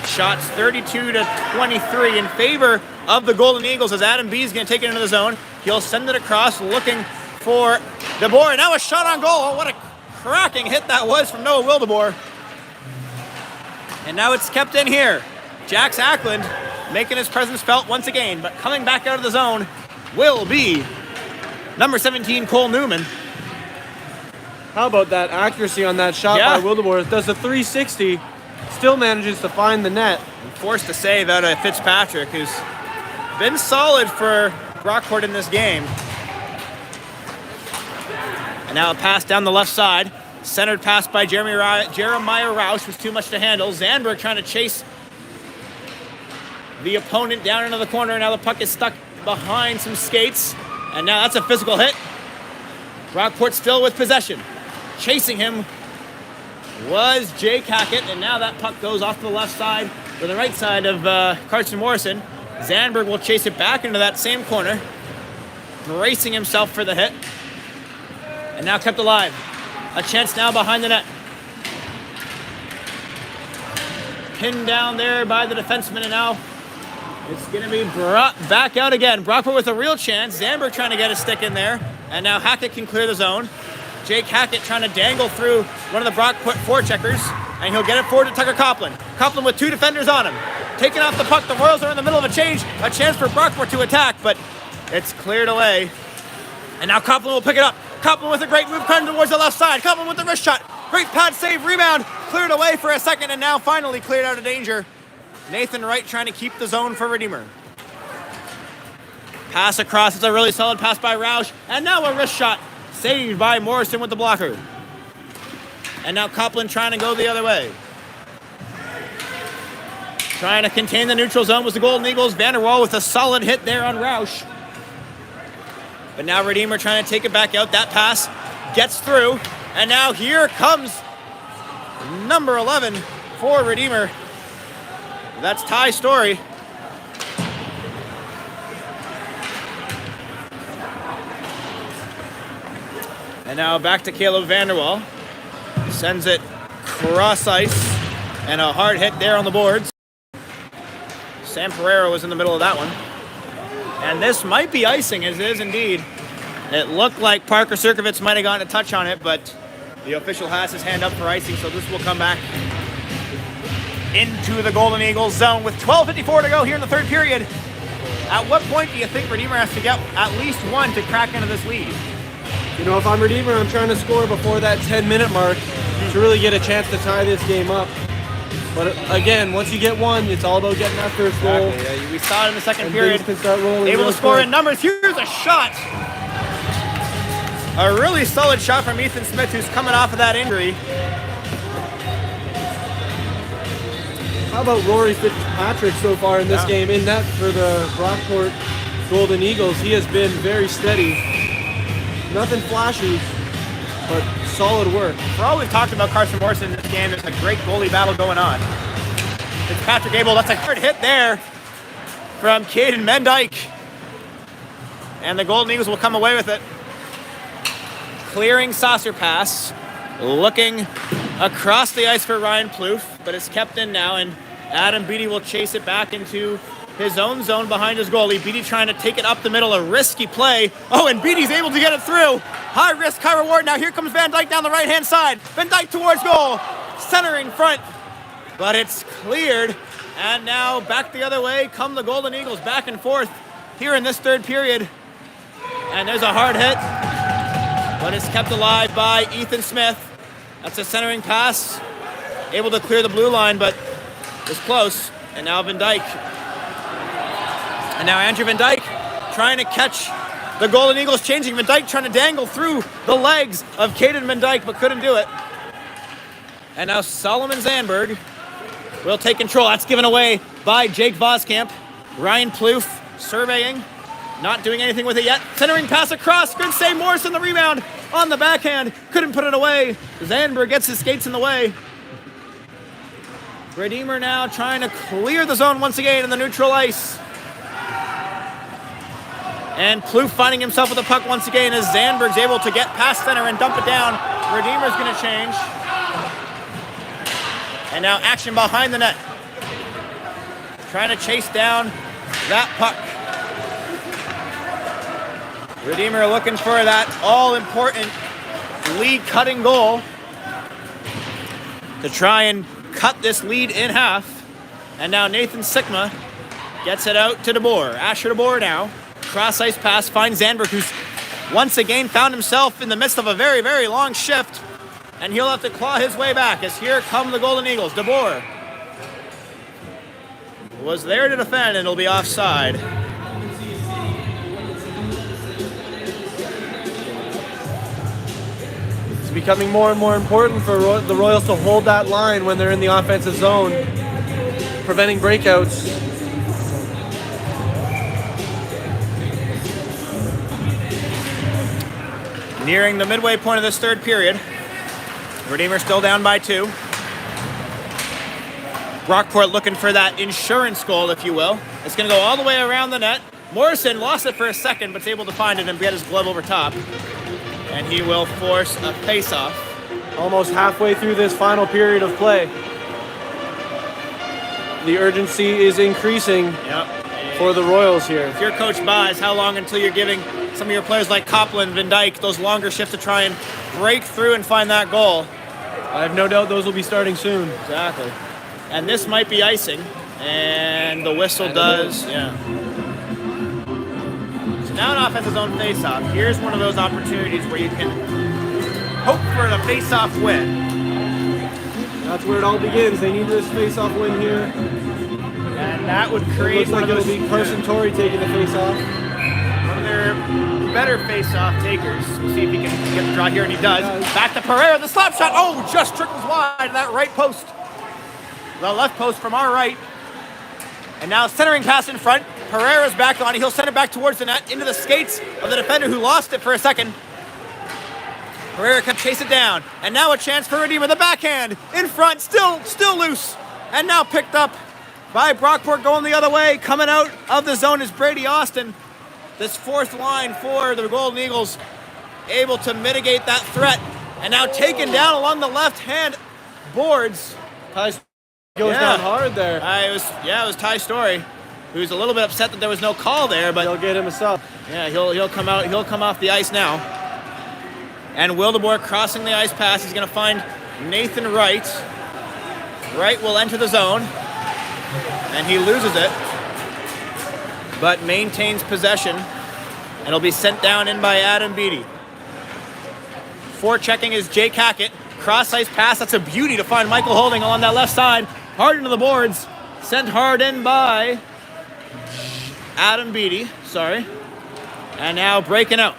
Shots 32-23 in favor of the Golden Eagles as Adam B is going to take it into the zone. He'll send it across looking for DeBoer. Now a shot on goal. Oh, what a cracking hit that was from Noah Wildeboer. And now it's kept in here. Jax Ackland making his presence felt once again, but coming back out of the zone will be number 17, Cole Newman. How about that accuracy on that shot by Wildeboer? Does a 360, still manages to find the net. Forced to save out of Fitzpatrick, who's been solid for Brockport in this game. And now a pass down the left side. Centered pass by Jeremiah Roush was too much to handle. Zandberg trying to chase the opponent down into the corner. Now the puck is stuck behind some skates. And now that's a physical hit. Brockport still with possession. Chasing him was Jake Hackett. And now that puck goes off to the left side or the right side of Carson Morrison. Zandberg will chase it back into that same corner. Bracing himself for the hit. And now kept alive. A chance now behind the net. Pinned down there by the defenseman, and now it's going to be brought back out again. Brockport with a real chance. Zandberg trying to get a stick in there, and now Hackett can clear the zone. Jake Hackett trying to dangle through one of the Brockport forecheckers, and he'll get it forward to Tucker Copeland. Copeland with two defenders on him. Taking off the puck, the Royals are in the middle of a change. A chance for Brockport to attack, but it's cleared away. And now Copeland will pick it up. Copeland with a great move coming towards the left side. Copeland with the wrist shot. Great pad save, rebound. Cleared away for a second and now finally cleared out of danger. Nathan Wright trying to keep the zone for Redeemer. Pass across. It's a really solid pass by Roush. And now a wrist shot. Saved by Morrison with the blocker. And now Copeland trying to go the other way. Trying to contain the neutral zone was the Golden Eagles. Vanderwall with a solid hit there on Roush. But now Redeemer trying to take it back out. That pass gets through. And now here comes number 11 for Redeemer. That's Ty Story. And now back to Caleb Vanderwall. Sends it cross ice. And a hard hit there on the boards. Sam Pereira was in the middle of that one. And this might be icing, as it is indeed. It looked like Parker Sirkovitz might have gotten a touch on it, but the official has his hand up for icing, so this will come back into the Golden Eagles zone with 12:54 to go here in the third period. At what point do you think Redeemer has to get at least one to crack into this lead? You know, if I'm Redeemer, I'm trying to score before that 10-minute mark to really get a chance to tie this game up. But again, once you get one, it's all about getting that first goal. Exactly. Yeah, we saw it in the second And period. things can start rolling Able real to score quick. in numbers. Here's a shot. A really solid shot from Ethan Smith, who's coming off of that injury. How about Rory Fitzpatrick so far in this game in net for the Brockport Golden Eagles? He has been very steady. Nothing flashy, but solid work. For all we've talked about Carson Morrison in this game, there's a great goalie battle going on. Fitzpatrick able, that's a hard hit there from Caden Mendyke. And the Golden Eagles will come away with it. Clearing saucer pass, looking across the ice for Ryan Plouffe, but it's kept in now, and Adam Beatty will chase it back into his own zone behind his goalie. Beatty trying to take it up the middle, a risky play. Oh, and Beatty's able to get it through. High risk, high reward. Now here comes Van Dyke down the right-hand side. Van Dyke towards goal. centering front, but it's cleared. And now back the other way come the Golden Eagles, back and forth here in this third period. And there's a hard hit, but it's kept alive by Ethan Smith. That's a centering pass, able to clear the blue line, but it's close. And now Van Dyke. And now Andrew Van Dyke trying to catch the Golden Eagles changing. Van Dyke trying to dangle through the legs of Caden Van Dyke, but couldn't do it. And now Solomon Zandberg will take control. That's given away by Jake Voskamp. Ryan Plouffe surveying, not doing anything with it yet. Centering pass across, good save. Morrison the rebound on the backhand, couldn't put it away. Zandberg gets his skates in the way. Redeemer now trying to clear the zone once again in the neutral ice. And Plouffe finding himself with the puck once again as Zandberg's able to get past center and dump it down. Redeemer's going to change. And now action behind the net. Trying to chase down that puck. Redeemer looking for that all-important lead-cutting goal to try and cut this lead in half. And now Nathan Sikma gets it out to DeBoer. Asher DeBoer now. Cross-ice pass finds Zandberg, who's once again found himself in the midst of a very, very long shift. And he'll have to claw his way back as here come the Golden Eagles. DeBoer was there to defend, and it'll be offside. It's becoming more and more important for the Royals to hold that line when they're in the offensive zone, preventing breakouts. Nearing the midway point of this third period. Redeemer still down by 2. Brockport looking for that insurance goal, if you will. It's going to go all the way around the net. Morrison lost it for a second, but is able to find it and get his glove over top. And he will force a face-off. Almost halfway through this final period of play. The urgency is increasing for the Royals here. If you're Coach Buys, how long until you're giving some of your players like Copland, Van Dyke, those longer shifts to try and break through and find that goal? I have no doubt those will be starting soon. Exactly. And this might be icing. And the whistle does, yeah. So now an offensive zone face-off. Here's one of those opportunities where you can hope for the face-off win. That's where it all begins. They need this face-off win here. And that would create looks like it'll be Carson Torrey taking the face-off. One of their better face-off takers. We'll see if he can get the draw here, and he does. Back to Pereira, the slap shot. Oh, just trickles wide, that right post. The left post from our right. And now centering pass in front. Pereira's back on it. He'll send it back towards the net, into the skates of the defender who lost it for a second. Pereira can chase it down. And now a chance for Redeemer. The backhand in front, still loose. And now picked up by Brockport going the other way. Coming out of the zone is Brady Austin. This fourth line for the Golden Eagles, able to mitigate that threat. And now taken down along the left-hand boards. Ty goes down hard there. It was Ty Story, who's a little bit upset that there was no call there, but they'll get him a sub. Yeah, he'll come out. He'll come off the ice now. And Wildeboer crossing the ice pass. He's going to find Nathan Wright. Wright will enter the zone, and he loses it, but maintains possession, and it'll be sent down in by Adam Beattie. Forechecking is Jake Hackett. Cross-ice pass. That's a beauty to find Michael Holding along that left side. Hard into the boards. Sent hard in by Adam Beattie. Sorry. And now breaking out.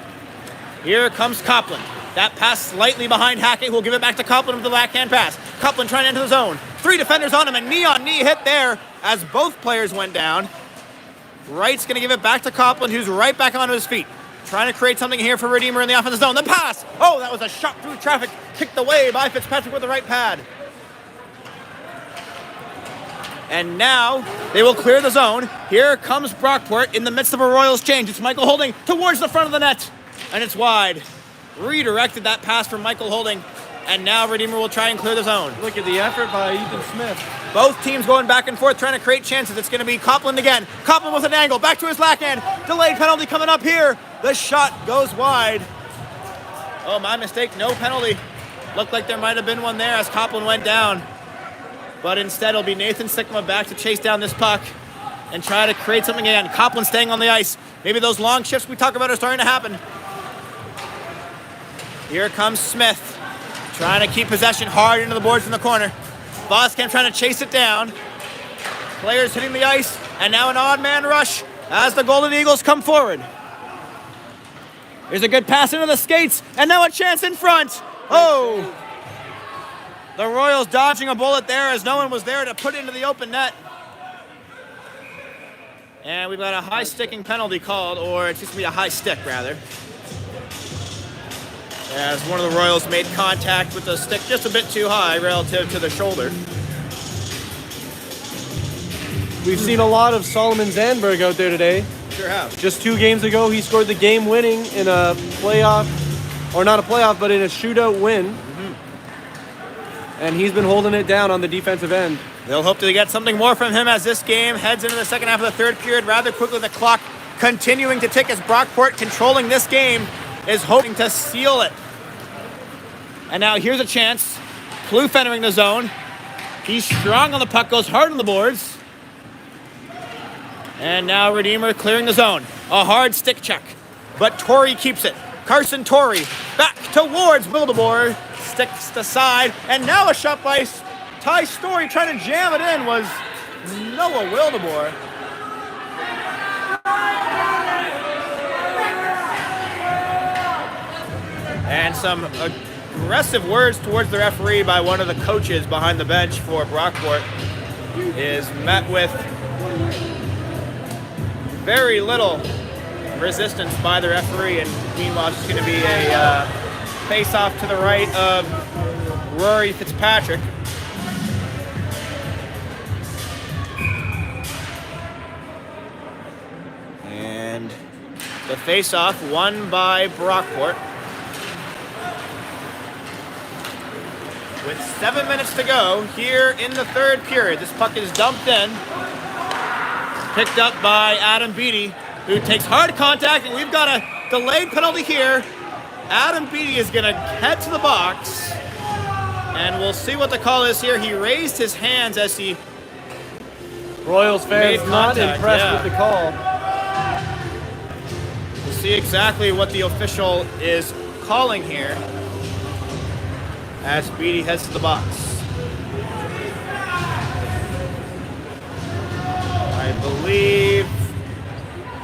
Here comes Copland. That pass slightly behind Hackett, who will give it back to Copland with the backhand pass. Copland trying to enter the zone. 3 defenders on him, a knee-on-knee hit there as both players went down. Wright's going to give it back to Copland, who's right back onto his feet. Trying to create something here for Redeemer in the offensive zone. The pass! Oh, that was a shot through traffic. Kicked away by Fitzpatrick with the right pad. And now they will clear the zone. Here comes Brockport in the midst of a Royals change. It's Michael Holding towards the front of the net. And it's wide. Redirected that pass from Michael Holding. And now Redeemer will try and clear the zone. Look at the effort by Ethan Smith. Both teams going back and forth trying to create chances. It's going to be Copland again. Copland with an angle. Back to his backhand. Delayed penalty coming up here. The shot goes wide. Oh, my mistake. No penalty. Looked like there might have been one there as Copland went down. But instead, it'll be Nathan Sickma back to chase down this puck and try to create something again. Copland staying on the ice. Maybe those long shifts we talk about are starting to happen. Here comes Smith, trying to keep possession hard into the boards in the corner. Voskamp trying to chase it down. Players hitting the ice, and now an odd man rush as the Golden Eagles come forward. Here's a good pass into the skates, and now a chance in front. Oh! The Royals dodging a bullet there as no one was there to put into the open net. And we've got a high sticking penalty called, or it's just going to be a high stick rather. As one of the Royals made contact with the stick just a bit too high relative to the shoulder. We've seen a lot of Solomon Zandberg out there today. Sure have. Just 2 games ago, he scored the game winning in a playoff, or not a playoff, but in a shootout win. And he's been holding it down on the defensive end. They'll hope to get something more from him as this game heads into the second half of the third period. Rather quickly, the clock continuing to tick as Brockport, controlling this game, is hoping to seal it. And now here's a chance. Plouffe entering the zone. He's strong on the puck, goes hard on the boards. And now Redeemer clearing the zone. A hard stick check, but Torrey keeps it. Carson Torrey back towards Wildeboer. Sticks aside, and now a shot by Ty Story trying to jam it in was Noah Wildeboer. And some aggressive words towards the referee by one of the coaches behind the bench for Brockport is met with very little resistance by the referee, and meanwhile it's just going to be a face-off to the right of Rory Fitzpatrick. And the face-off won by Brockport. With 7 minutes to go here in the third period, this puck is dumped in. Picked up by Adam Beattie, who takes hard contact, and we've got a delayed penalty here. Adam Beattie is going to head to the box, and we'll see what the call is here. He raised his hands as he Royals fans not impressed with the call. We'll see exactly what the official is calling here as Beattie heads to the box. I believe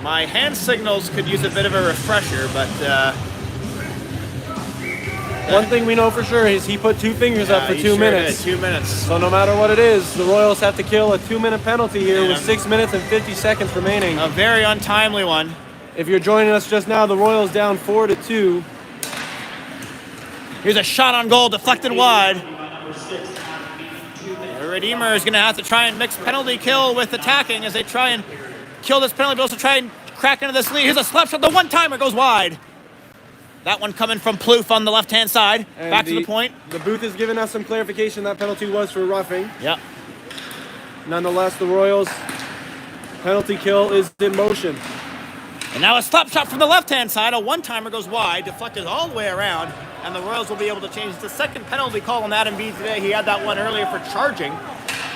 my hand signals could use a bit of a refresher, but one thing we know for sure is he put 2 fingers up for 2 minutes. 2 minutes. So no matter what it is, the Royals have to kill a 2-minute penalty here with 6 minutes and 50 seconds remaining. A very untimely one. If you're joining us just now, the Royals down 4-2. Here's a shot on goal, deflected wide. The Redeemer is going to have to try and mix penalty kill with attacking as they try and kill this penalty, but also try and crack into this lead. Here's a slap shot. The one-timer goes wide. That one coming from Plouffe on the left-hand side. And back to the point. The booth has given us some clarification that penalty was for roughing. Yep. Nonetheless, the Royals' penalty kill is in motion. And now a slap shot from the left-hand side. A one-timer goes wide, deflected all the way around, and the Royals will be able to change. It's the second penalty call on Adam Beattie today. He had that one earlier for charging,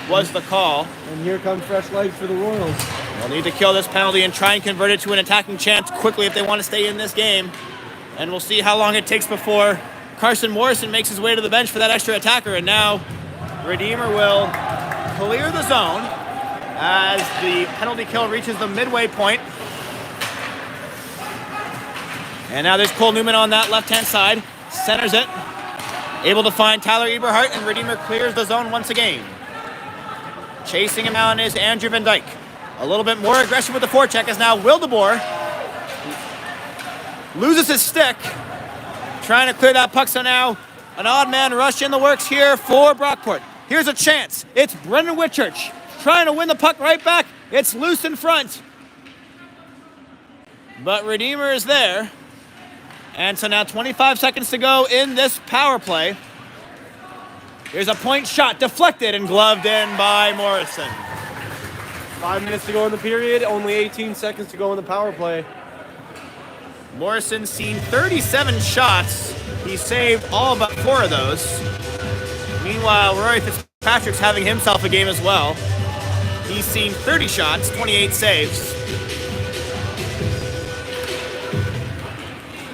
was the call. And here come fresh legs for the Royals. They'll need to kill this penalty and try and convert it to an attacking chance quickly if they want to stay in this game. And we'll see how long it takes before Carson Morrison makes his way to the bench for that extra attacker. And now Redeemer will clear the zone as the penalty kill reaches the midway point. And now there's Cole Newman on that left-hand side. Centers it. Able to find Tyler Eberhardt, and Redeemer clears the zone once again. Chasing him out is Andrew Van Dyke. A little bit more aggression with the forecheck as now Wildeboer loses his stick. Trying to clear that puck, so now an odd man rush in the works here for Brockport. Here's a chance. It's Brendan Whitchurch trying to win the puck right back. It's loose in front. But Redeemer is there. And so now 25 seconds to go in this power play. Here's a point shot, deflected and gloved in by Morrison. 5 minutes to go in the period, only 18 seconds to go in the power play. Morrison seen 37 shots He saved all but 4 of those. Meanwhile, Rory Fitzpatrick's having himself a game as well. He's seen 30 shots, 28 saves.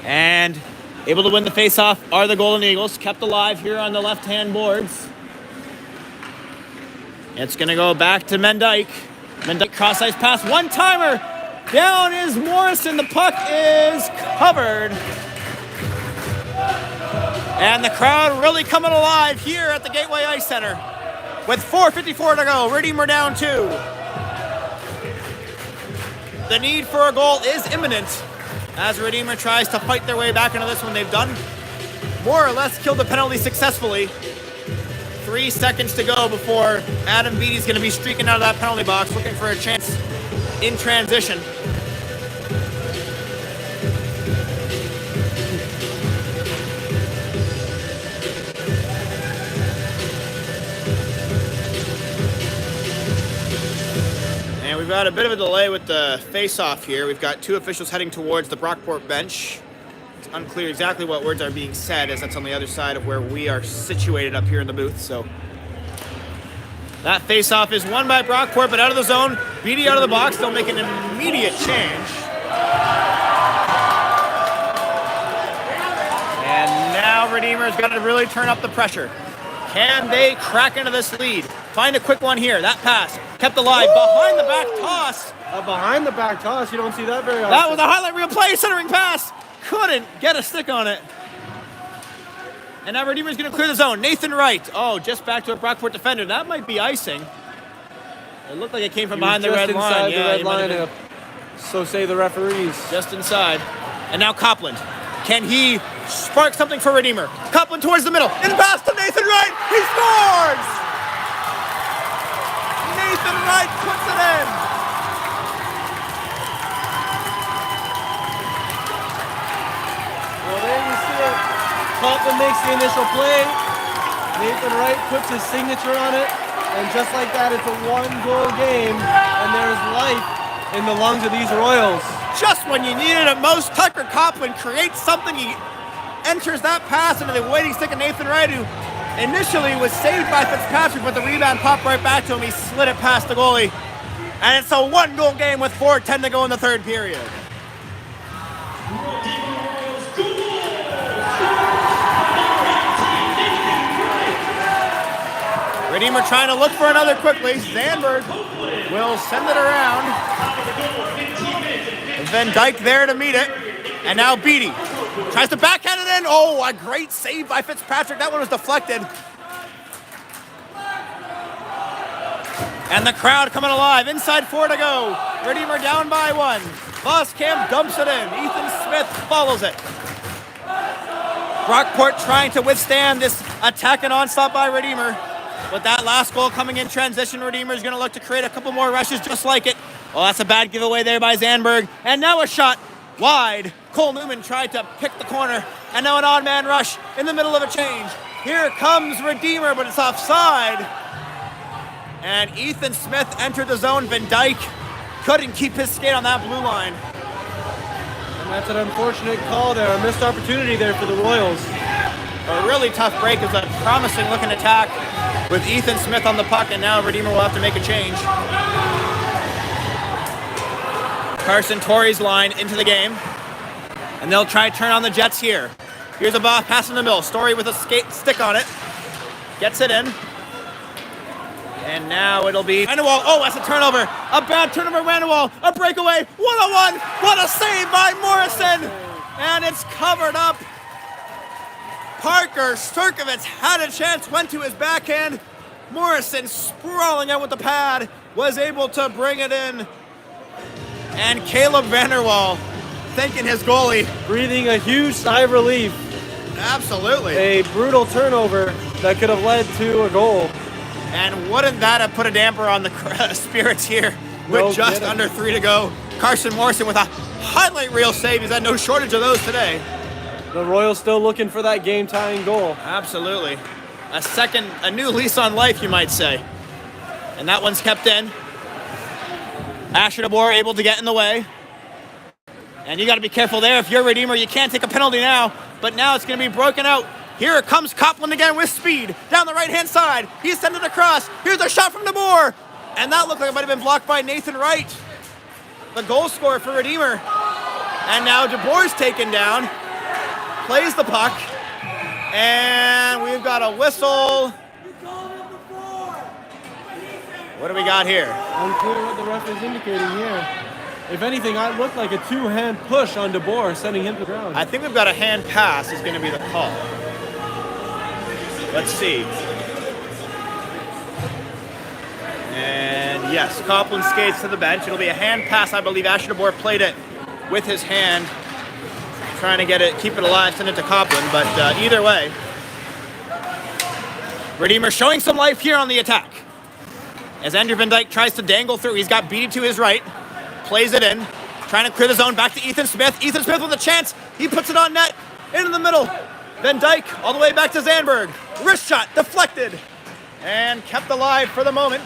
And able to win the faceoff are the Golden Eagles, kept alive here on the left-hand boards. It's going to go back to Mendyke. Mendyke cross-ice pass, one-timer. Down is Morrison. The puck is covered. And the crowd really coming alive here at the Gateway Ice Center. With 4:54 to go, Redeemer down 2. The need for a goal is imminent as Redeemer tries to fight their way back into this one. They've done more or less killed the penalty successfully. 3 seconds to go before Adam Beatty's going to be streaking out of that penalty box looking for a chance in transition. And we've got a bit of a delay with the face-off here. We've got 2 officials heading towards the Brockport bench. It's unclear exactly what words are being said, as that's on the other side of where we are situated up here in the booth. So that face-off is won by Brockport, but out of the zone. Beatty out of the box. They'll make an immediate change. And now Redeemer's got to really turn up the pressure. Can they crack into this lead? Find a quick one here. That pass kept alive. Behind the back toss. A behind the back toss. You don't see that very often. That was a highlight reel play. Centering pass. Couldn't get a stick on it. And now Redeemer's going to clear the zone. Nathan Wright. Oh, just back to a Brockport defender. That might be icing. It looked like it came from behind the red line. The red line. So say the referees. Just inside. And now Copland. Can he spark something for Redeemer? Copland towards the middle. In pass to Nathan Wright. He scores! Nathan Wright puts it in. Well, there you see it. Copland makes the initial play. Nathan Wright puts his signature on it. And just like that, it's a 1-goal game. And there's life in the lungs of these Royals. Just when you needed it most, Tucker Copland creates something. He enters that pass into the waiting stick of Nathan Wright, who initially was saved by Fitzpatrick, but the rebound popped right back to him. He slid it past the goalie. And it's a 1-goal game with 4:10 to go in the third period. Redeemer trying to look for another quickly. Zandberg will send it around. Van Dyke there to meet it. And now Beatty tries to backhand it in. Oh, a great save by Fitzpatrick. That one was deflected. And the crowd coming alive. Inside 4 to go. Redeemer down by 1. Voskamp dumps it in. Ethan Smith follows it. Brockport trying to withstand this attack and onslaught by Redeemer. With that last goal coming in transition, Redeemer is going to look to create a couple more rushes just like it. Oh, that's a bad giveaway there by Zandberg. And now a shot wide. Cole Newman tried to pick the corner. And now an odd man rush in the middle of a change. Here comes Redeemer, but it's offside. And Ethan Smith entered the zone. Van Dyke couldn't keep his skate on that blue line. And that's an unfortunate call there. A missed opportunity there for the Royals. A really tough break. It was a promising looking attack with Ethan Smith on the puck, and now Redeemer will have to make a change. Carson Torrey's line into the game, and they'll try to turn on the Jets here. Here's a ball pass in the middle. Story with a stick on it. Gets it in. And now it'll be Randewall. Oh, that's a turnover. A bad turnover, Randewall. A breakaway. 1-on-1. What a save by Morrison. And it's covered up. Parker Sturkovitz had a chance, went to his backhand. Morrison, sprawling out with the pad, was able to bring it in. And Caleb Vanderwall, thanking his goalie. Breathing a huge sigh of relief. Absolutely. A brutal turnover that could have led to a goal. And wouldn't that have put a damper on the spirits here with just under 3 to go? Carson Morrison with a highlight reel save. He's had no shortage of those today. The Royals still looking for that game-tying goal. Absolutely. A new lease on life, you might say. And that one's kept in. Asher DeBoer able to get in the way. And you got to be careful there. If you're a Redeemer, you can't take a penalty now. but now it's going to be broken out. Here comes Copland again with speed down the right-hand side. He's sent it across. Here's a shot from DeBoer. And that looked like it might have been blocked by Nathan Wright, the goal scorer for Redeemer. And now DeBoer's taken down, plays the puck, and we've got a whistle. What do we got here? Unclear what the ref is indicating here. If anything, it looked like a two-hand push on DeBoer, sending him to the ground. I think we've got a hand pass is going to be the call. Let's see. And yes, Copland skates to the bench. It'll be a hand pass, I believe. Asher DeBoer played it with his hand, trying to get it, keep it alive, send it to Copland. But either way, Redeemer showing some life here on the attack. As Andrew Van Dyke tries to dangle through, he's got Beatty to his right, plays it in, trying to clear the zone, back to Ethan Smith. Ethan Smith with a chance, he puts it on net, into the middle. Van Dyke all the way back to Zandberg. Wrist shot, deflected, and kept alive for the moment.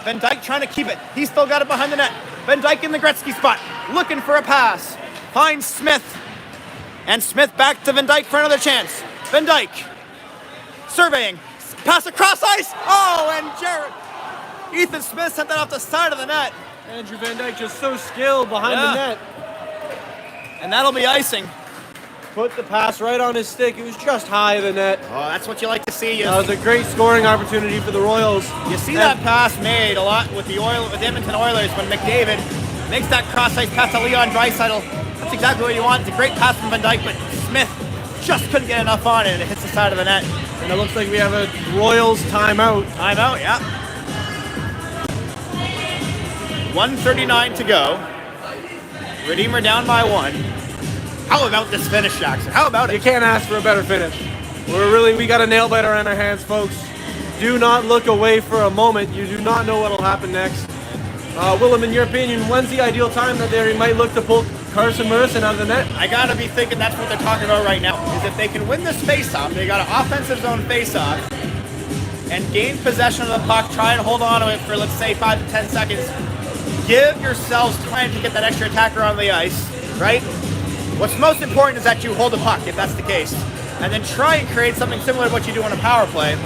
Van Dyke trying to keep it. He's still got it behind the net. Van Dyke in the Gretzky spot, looking for a pass. Finds Smith, and Smith back to Van Dyke for another chance. Van Dyke, surveying, pass across ice. Oh, and Ethan Smith sent that off the side of the net. Andrew Van Dyke just so skilled behind the net. And that'll be icing. Put the pass right on his stick. It was just high of the net. Oh, that's what you like to see. That was a great scoring opportunity for the Royals. You see that pass made a lot with the Edmonton Oilers when McDavid makes that cross-ice pass to Leon Draisaitl. That's exactly what you want. It's a great pass from Van Dyke, but Smith just couldn't get enough on it, and it hits the side of the net. And it looks like we have a Royals timeout. Timeout, yeah. 1:39 to go. Redeemer down by 1. How about this finish, Jackson? How about it? You can't ask for a better finish. We got a nail biter on our hands, folks. Do not look away for a moment. You do not know what'll happen next. Willem, in your opinion, when's the ideal time that they might look to pull Carson Morrison out of the net? I gotta be thinking that's what they're talking about right now. Is if they can win this face-off, they got an offensive zone face-off, and gain possession of the puck, try and hold on to it for, let's say, 5 to 10 seconds. Give yourselves time to get that extra attacker on the ice, right? What's most important is that you hold the puck, if that's the case, and then try and create something similar to what you do on a power play.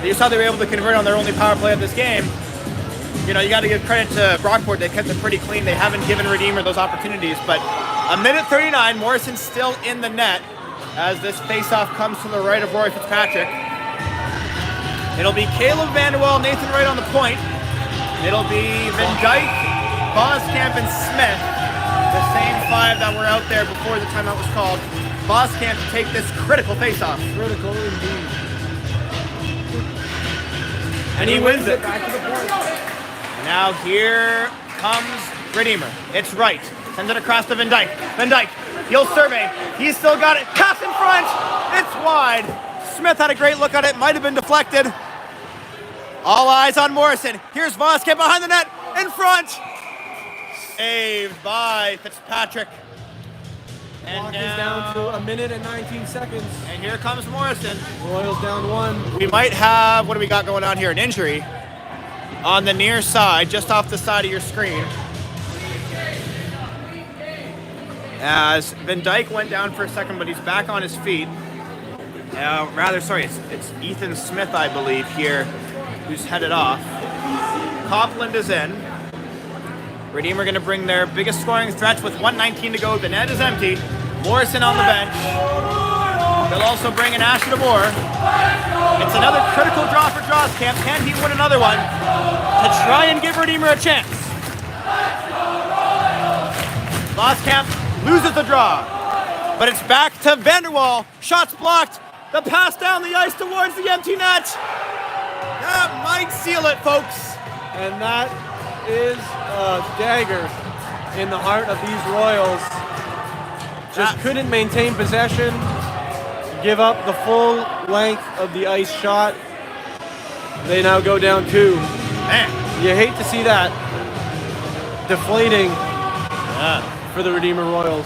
You saw they were able to convert on their only power play of this game. You know, you got to give credit to Brockport. They kept it pretty clean. They haven't given Redeemer those opportunities. But a minute 39, Morrison still in the net as this faceoff comes to the right of Roy Fitzpatrick. It'll be Caleb Vanderwell, Nathan Wright on the point. It'll be Van Dyke, Boskamp, and Smith. The same 5 that were out there before the timeout was called. Boskamp to take this critical faceoff. Critical indeed. And he wins it. Back to the point. Now here comes Redeemer. It's Wright. Sends it across to Van Dyke. Van Dyke, he'll survey. He's still got it. Pass in front. It's wide. Smith had a great look at it. Might have been deflected. All eyes on Morrison. Here's Boskamp behind the net. In front. Saved by Fitzpatrick. And Clock is down to a minute and 19 seconds. And here comes Morrison. Royals down 1. We might have, what do we got going on here? An injury on the near side, just off the side of your screen. As Van Dyke went down for a second, but he's back on his feet. It's Ethan Smith, I believe, here, who's headed off. Copland is in. Redeemer going to bring their biggest scoring threats with 1:19 to go. The net is empty. Morrison on the bench. They'll also bring in Asher DeBoer. It's another critical draw for Boskamp. Can he win another one to try and give Redeemer a chance? Boskamp loses the draw, but it's back to Vanderwall. Shots blocked. The pass down the ice towards the empty net. That might seal it, folks. And that is a dagger in the heart of these Royals. Just couldn't maintain possession, give up the full length of the ice shot. They now go down 2. Man, you hate to see that. Deflating for the Redeemer Royals.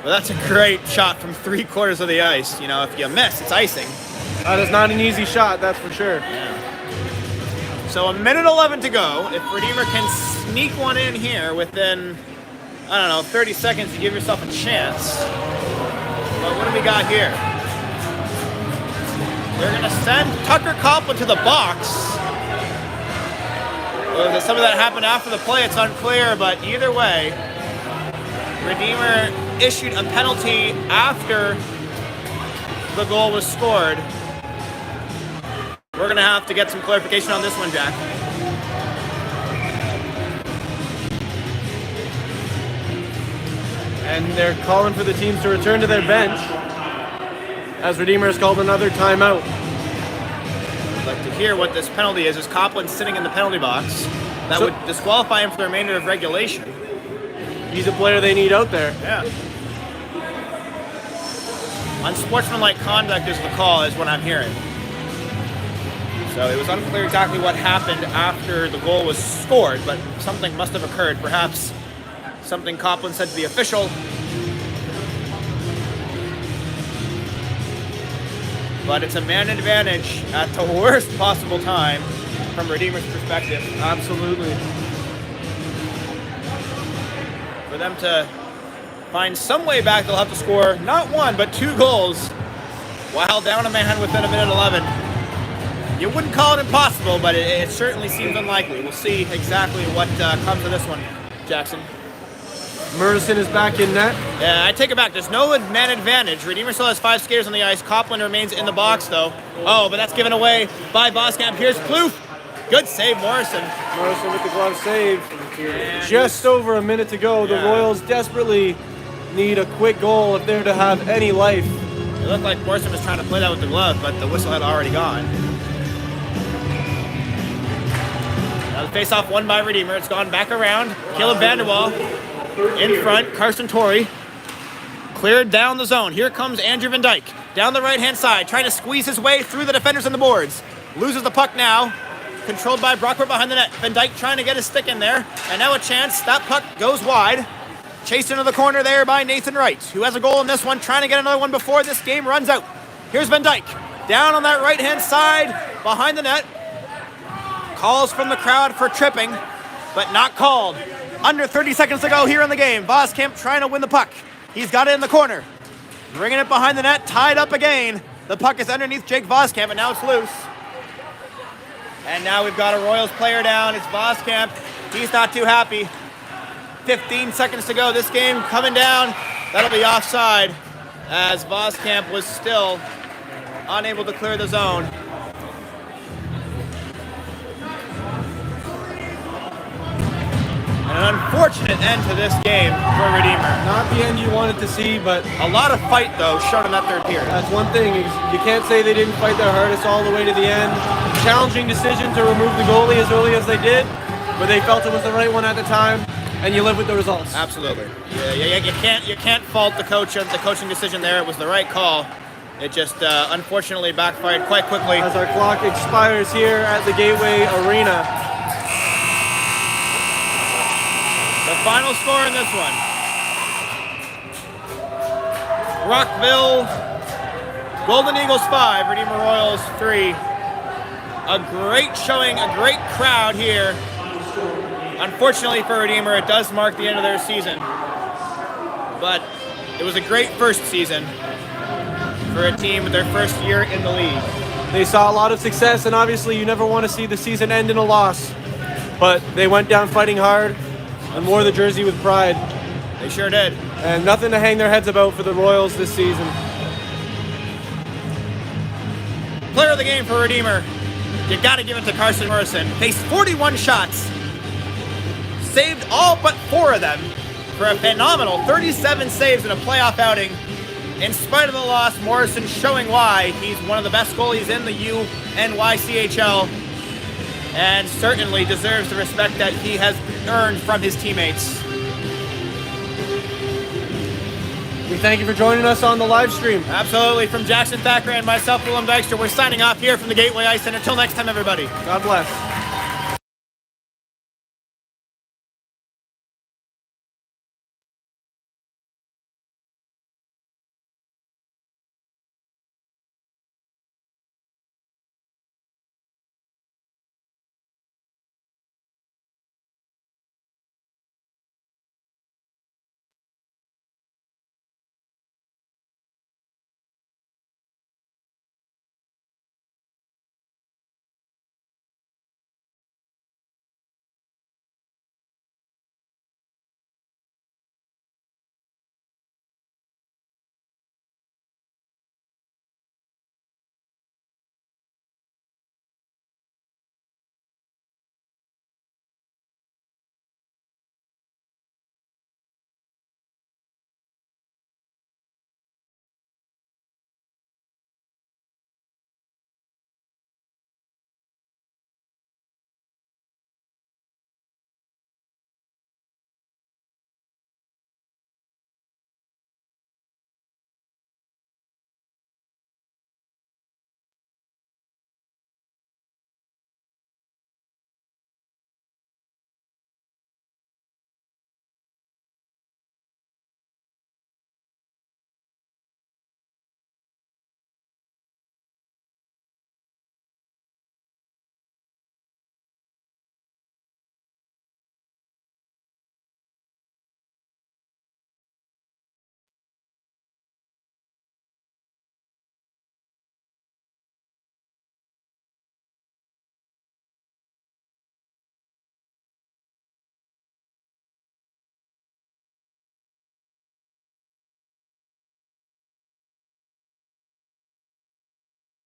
Well, that's a great shot from 3/4 of the ice. You know, if you miss, it's icing. That is not an easy shot, that's for sure. Yeah. So a minute 11 to go. If Redeemer can sneak one in here within, 30 seconds to give yourself a chance. But what do we got here? They're going to send Tucker Copeland to the box. Whether some of that happened after the play, it's unclear, but either way, Redeemer issued a penalty after the goal was scored. We're going to have to get some clarification on this one, Jack. And they're calling for the teams to return to their bench as Redeemer has called another timeout. I'd like to hear what this penalty is. Is Copeland sitting in the penalty box? That would disqualify him for the remainder of regulation. He's a player they need out there. Yeah. Unsportsmanlike conduct is the call, is what I'm hearing. So it was unclear exactly what happened after the goal was scored, but something must have occurred. Perhaps something Copeland said to the official. But it's a man advantage at the worst possible time from Redeemer's perspective. Absolutely. For them to find some way back, they'll have to score not one, but 2 goals while down a man within a minute 11. You wouldn't call it impossible, but it certainly seems unlikely. We'll see exactly what comes of this one, Jackson. Murison is back in net. Yeah, I take it back. There's no man advantage. Redeemer still has 5 skaters on the ice. Copeland remains in the box, though. Oh, but that's given away by Boskamp. Here's Plouffe. Good save, Morrison. Morrison with the glove save. Just over a minute to go. The Royals desperately need a quick goal if they're to have any life. It looked like Morrison was trying to play that with the glove, but the whistle had already gone. Now the face-off won by Redeemer. It's gone back around. Caleb Vanderwall in front. Carson Torrey cleared down the zone. Here comes Andrew Van Dyke down the right-hand side, trying to squeeze his way through the defenders on the boards. Loses the puck now. Controlled by Brockport behind the net. Van Dyke trying to get his stick in there. And now a chance. That puck goes wide. Chased into the corner there by Nathan Wright, who has a goal in this one, trying to get another one before this game runs out. Here's Van Dyke. Down on that right-hand side, behind the net. Calls from the crowd for tripping, but not called. Under 30 seconds to go here in the game. Boskamp trying to win the puck. He's got it in the corner. Bringing it behind the net, tied up again. The puck is underneath Jake Boskamp, and now it's loose. And now we've got a Royals player down. It's Boskamp. He's not too happy. 15 seconds to go. This game coming down. That'll be offside as Boskamp was still unable to clear the zone. And an unfortunate end to this game for Redeemer. Not the end you wanted to see, but a lot of fight, though, shown in that third period. That's one thing. You can't say they didn't fight their hardest all the way to the end. Challenging decision to remove the goalie as early as they did, but they felt it was the right one at the time, and you live with the results. Absolutely. Yeah. You can't fault the coaching decision there. It was the right call. It just unfortunately backfired quite quickly. As our clock expires here at the Gateway Arena. The final score in this one. Rockville, Golden Eagles 5, Redeemer Royals 3. A great showing, a great crowd here. Unfortunately for Redeemer, it does mark the end of their season. But it was a great first season for a team with their first year in the league. They saw a lot of success, and obviously you never want to see the season end in a loss. But they went down fighting hard and wore the jersey with pride. They sure did. And nothing to hang their heads about for the Royals this season. Player of the game for Redeemer. You got to give it to Carson Morrison. Faced 41 shots. Saved all but 4 of them for a phenomenal 37 saves in a playoff outing. In spite of the loss, Morrison showing why he's one of the best goalies in the UNYCHL and certainly deserves the respect that he has earned from his teammates. We thank you for joining us on the live stream. Absolutely. From Jackson Thacker and myself, Willem Dykstra, we're signing off here from the Gateway Ice Center. Until next time, everybody. God bless.